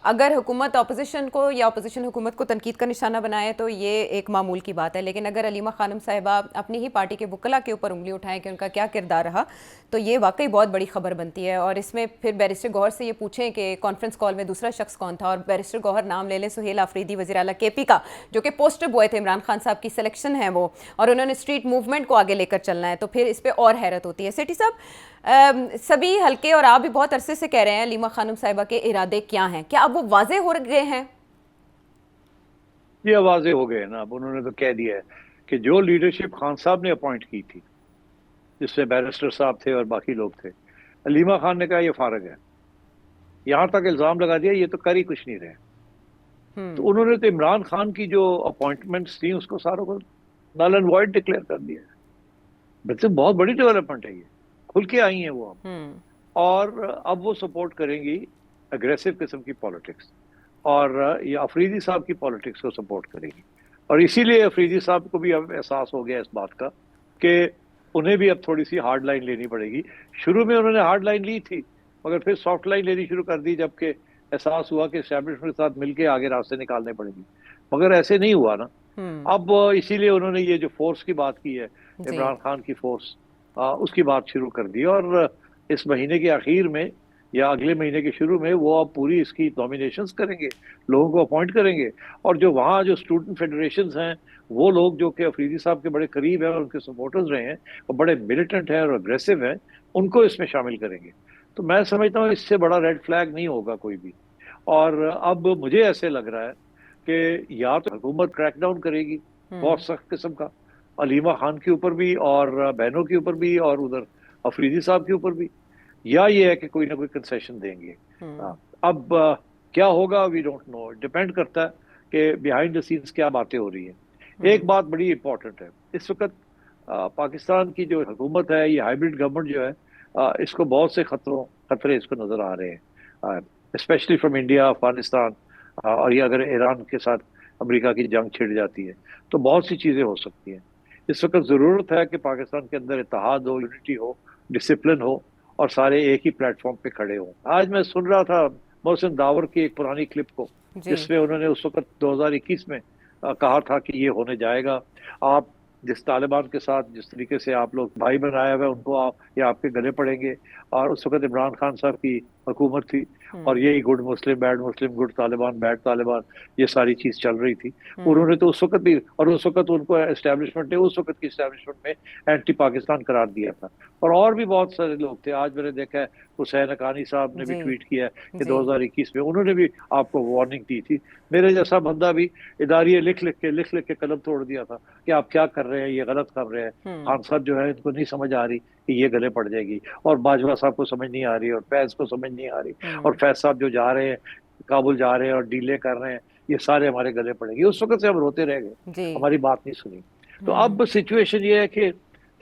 اگر حکومت اپوزیشن کو یا اپوزیشن حکومت کو تنقید کا نشانہ بنائے تو یہ ایک معمول کی بات ہے, لیکن اگر علیمہ خانم صاحبہ اپنی ہی پارٹی کے وکلاء کے اوپر انگلی اٹھائیں کہ ان کا کیا کردار رہا تو یہ واقعی بہت بڑی خبر بنتی ہے. اور اس میں پھر بیرسٹر گوہر سے یہ پوچھیں کہ کانفرنس کال میں دوسرا شخص کون تھا, اور بیرسٹر گوہر نام لے لیں سہیل آفریدی وزیر اعلیٰ کے پی کا, جو کہ پوسٹر بوائے تھے عمران خان صاحب کی سلیکشن ہے وہ, اور انہوں نے اسٹریٹ موومنٹ کو آگے لے کر چلنا ہے, تو پھر اس پہ اور حیرت ہوتی ہے. سیٹھی صاحب, سبھی حلقے اور آپ بھی بہت عرصے سے کہہ رہے ہیں علیمہ خانم صاحبہ کے ارادے کیا ہیں, کیا اب وہ واضح ہو گئے ہیں؟ یہ واضح ہو گئے نا, اب انہوں نے تو کہہ دیا ہے کہ جو لیڈرشپ خان صاحب نے اپوائنٹ کی تھی جس میں بیرسٹر صاحب تھے اور باقی لوگ تھے, علیمہ خان نے کہا یہ فارغ ہے. یہاں تک الزام لگا دیا یہ تو کر ہی کچھ نہیں رہے. تو انہوں نے تو عمران خان کی جو اپوائنٹمنٹس تھیں اس کو ساروں کو نل اینڈ وائڈ ڈکلیئر کر دیا ہے. بلکہ بہت بڑی ڈیولپمنٹ ہے, یہ کھل کے آئی ہیں وہ اب, اور اب وہ سپورٹ کریں گی اگریسو قسم کی پالیٹکس, اور یہ افریدی صاحب کی پالیٹکس کو سپورٹ کرے گی. اور اسی لیے افریدی صاحب کو بھی اب احساس ہو گیا اس بات کا کہ انہیں بھی اب تھوڑی سی ہارڈ لائن لینی پڑے گی. شروع میں انہوں نے ہارڈ لائن لی تھی مگر پھر سافٹ لائن لینی شروع کر دی جبکہ احساس ہوا کہ اسٹیبلشمنٹ کے ساتھ مل کے آگے راستے نکالنے پڑیں گی, مگر ایسے نہیں ہوا نا. اب اسی لیے انہوں نے یہ جو فورس کی بات کی ہے, عمران خان کی فورس, اس کی بات شروع کر دی, اور اس مہینے کے اخیر میں या अगले महीने के शुरू में वो अब पूरी इसकी नॉमिनेशंस करेंगे, लोगों को अपॉइंट करेंगे, और जो वहाँ जो स्टूडेंट फेडरेशंस हैं वो लोग जो कि अफरीदी साहब के बड़े करीब हैं और उनके सपोर्टर्स रहे हैं और बड़े मिलिटेंट हैं और अग्रेसिव हैं, उनको इसमें शामिल करेंगे। तो मैं समझता हूँ इससे बड़ा रेड फ्लैग नहीं होगा कोई भी। और अब मुझे ऐसे लग रहा है कि या तो हुकूमत क्रैकडाउन करेगी बहुत सख्त किस्म का, अलीमा खान के ऊपर भी और बहनों के ऊपर भी और उधर अफरीदी साहब के ऊपर भी, या ये है कि कोई ना कोई कंसेशन देंगे। अब क्या होगा वी डोंट नो, डिपेंड करता है कि बिहाइंड द सीन्स क्या बातें हो रही हैं। एक बात बड़ी इंपॉर्टेंट है, इस वक्त पाकिस्तान की जो हुकूमत है, ये हाइब्रिड गवर्नमेंट जो है, इसको बहुत से खतरे इसको नजर आ रहे हैं, स्पेशली फ्रॉम इंडिया, अफगानिस्तान, और ये अगर ईरान के साथ अमेरिका की जंग छिड़ जाती है तो बहुत सी चीज़ें हो सकती हैं। इस वक्त ज़रूरत है कि पाकिस्तान के अंदर इत्तेहाद हो, यूनिटी हो, डिसिप्लिन हो और सारे एक ही प्लेटफॉर्म पे खड़े हों। आज मैं सुन रहा था मोहसिन दावर की एक पुरानी क्लिप को, जिसमें उन्होंने उस वक्त 2021 में कहा था कि ये होने जाएगा। आप जिस तालिबान के साथ जिस तरीके से आप लोग भाई बनाए हुए उनको आप ये आपके गले पड़ेंगे, और उस वक्त इमरान खान साहब की हुकूमत थी और यही गुड मुस्लिम बैड मुस्लिम, गुड तालिबान बैड तालिबान, ये सारी चीज चल रही थी। उन्होंने तो उस वक्त भी, और उस वक्त उनको एस्टेब्लिशमेंट ने उस वक्त की एस्टेब्लिशमेंट में एंटी पाकिस्तान करार दिया था। और भी बहुत सारे लोग थे। आज मैंने देखा है हुसैन हकानी साहब ने भी ट्वीट किया है कि 2021 में उन्होंने भी आपको वार्निंग दी थी। मेरे जैसा बंदा भी इदारिये लिख लिख के कलम तोड़ दिया था कि आप क्या कर रहे हैं, ये गलत कर रहे हैं। खान साहब जो है इनको नहीं समझ आ रही कि ये गले पड़ जाएगी, और बाजवा साहब को समझ नहीं आ रही, और फैज को समझ नहीं आ रही, और फैज साहब जो जा रहे हैं काबुल जा रहे हैं और डीले कर रहे हैं, ये सारे हमारे गले पड़ेंगे। उस वक्त से हम रोते रह गए, हमारी बात नहीं सुनी। तो अब सिचुएशन ये है कि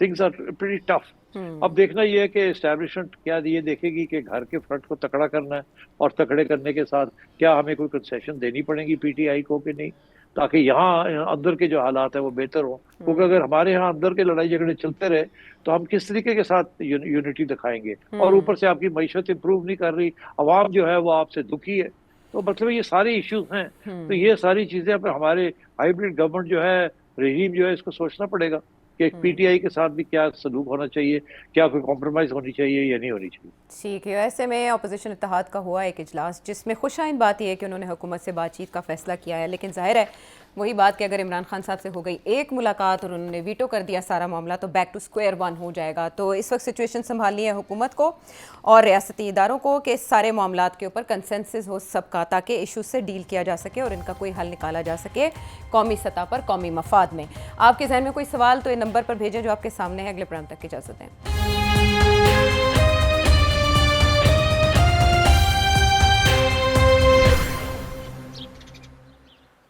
थिंग्स आर प्रीटी टफ। अब देखना ये है कि एस्टैब्लिशमेंट क्या ये देखेगी कि घर के फ्रंट को तकड़ा करना है, और तकड़े करने के साथ क्या हमें कोई कंसेशन देनी पड़ेगी पीटीआई को कि नहीं, ताकि यहाँ अंदर के जो हालात है वो बेहतर हो। क्योंकि अगर हमारे यहाँ अंदर के लड़ाई झगड़े चलते रहे तो हम किस तरीके के साथ यूनिटी दिखाएंगे, और ऊपर से आपकी मईशत इंप्रूव नहीं कर रही, आवाम जो है वो आपसे दुखी है, तो मतलब ये सारे इश्यूज हैं। तो ये सारी चीजें पर हमारे हाइब्रिड गवर्नमेंट जो है, रहीम जो है, इसको सोचना पड़ेगा कि पीटीआई के साथ भी क्या सलूक होना चाहिए, क्या कोई कॉम्प्रोमाइज होनी चाहिए या नहीं होनी चाहिए। ठीक है। ऐसे में अपोजिशन इत्तेहाद का हुआ एक इजलास, जिसमें खुशाइन बात यह है कि उन्होंने हुकूमत से बातचीत का फैसला किया है, लेकिन जाहिर है वही बात कि अगर इमरान खान साहब से हो गई एक मुलाकात और उन्होंने वीटो कर दिया सारा मामला, तो बैक टू स्क्वायर वन हो जाएगा। तो इस वक्त सिचुएशन संभालनी है हुकूमत को और रियासती इदारों को कि सारे मामलात के ऊपर कंसेंसस हो सबका, ताकि इशू से डील किया जा सके और इनका कोई हल निकाला जा सके कौमी सतह पर, कौमी मफाद में। आपके जहन में कोई सवाल तो ये नंबर पर भेजें जो आपके सामने है। अगले प्रोग्राम तक की इजाज़त दें।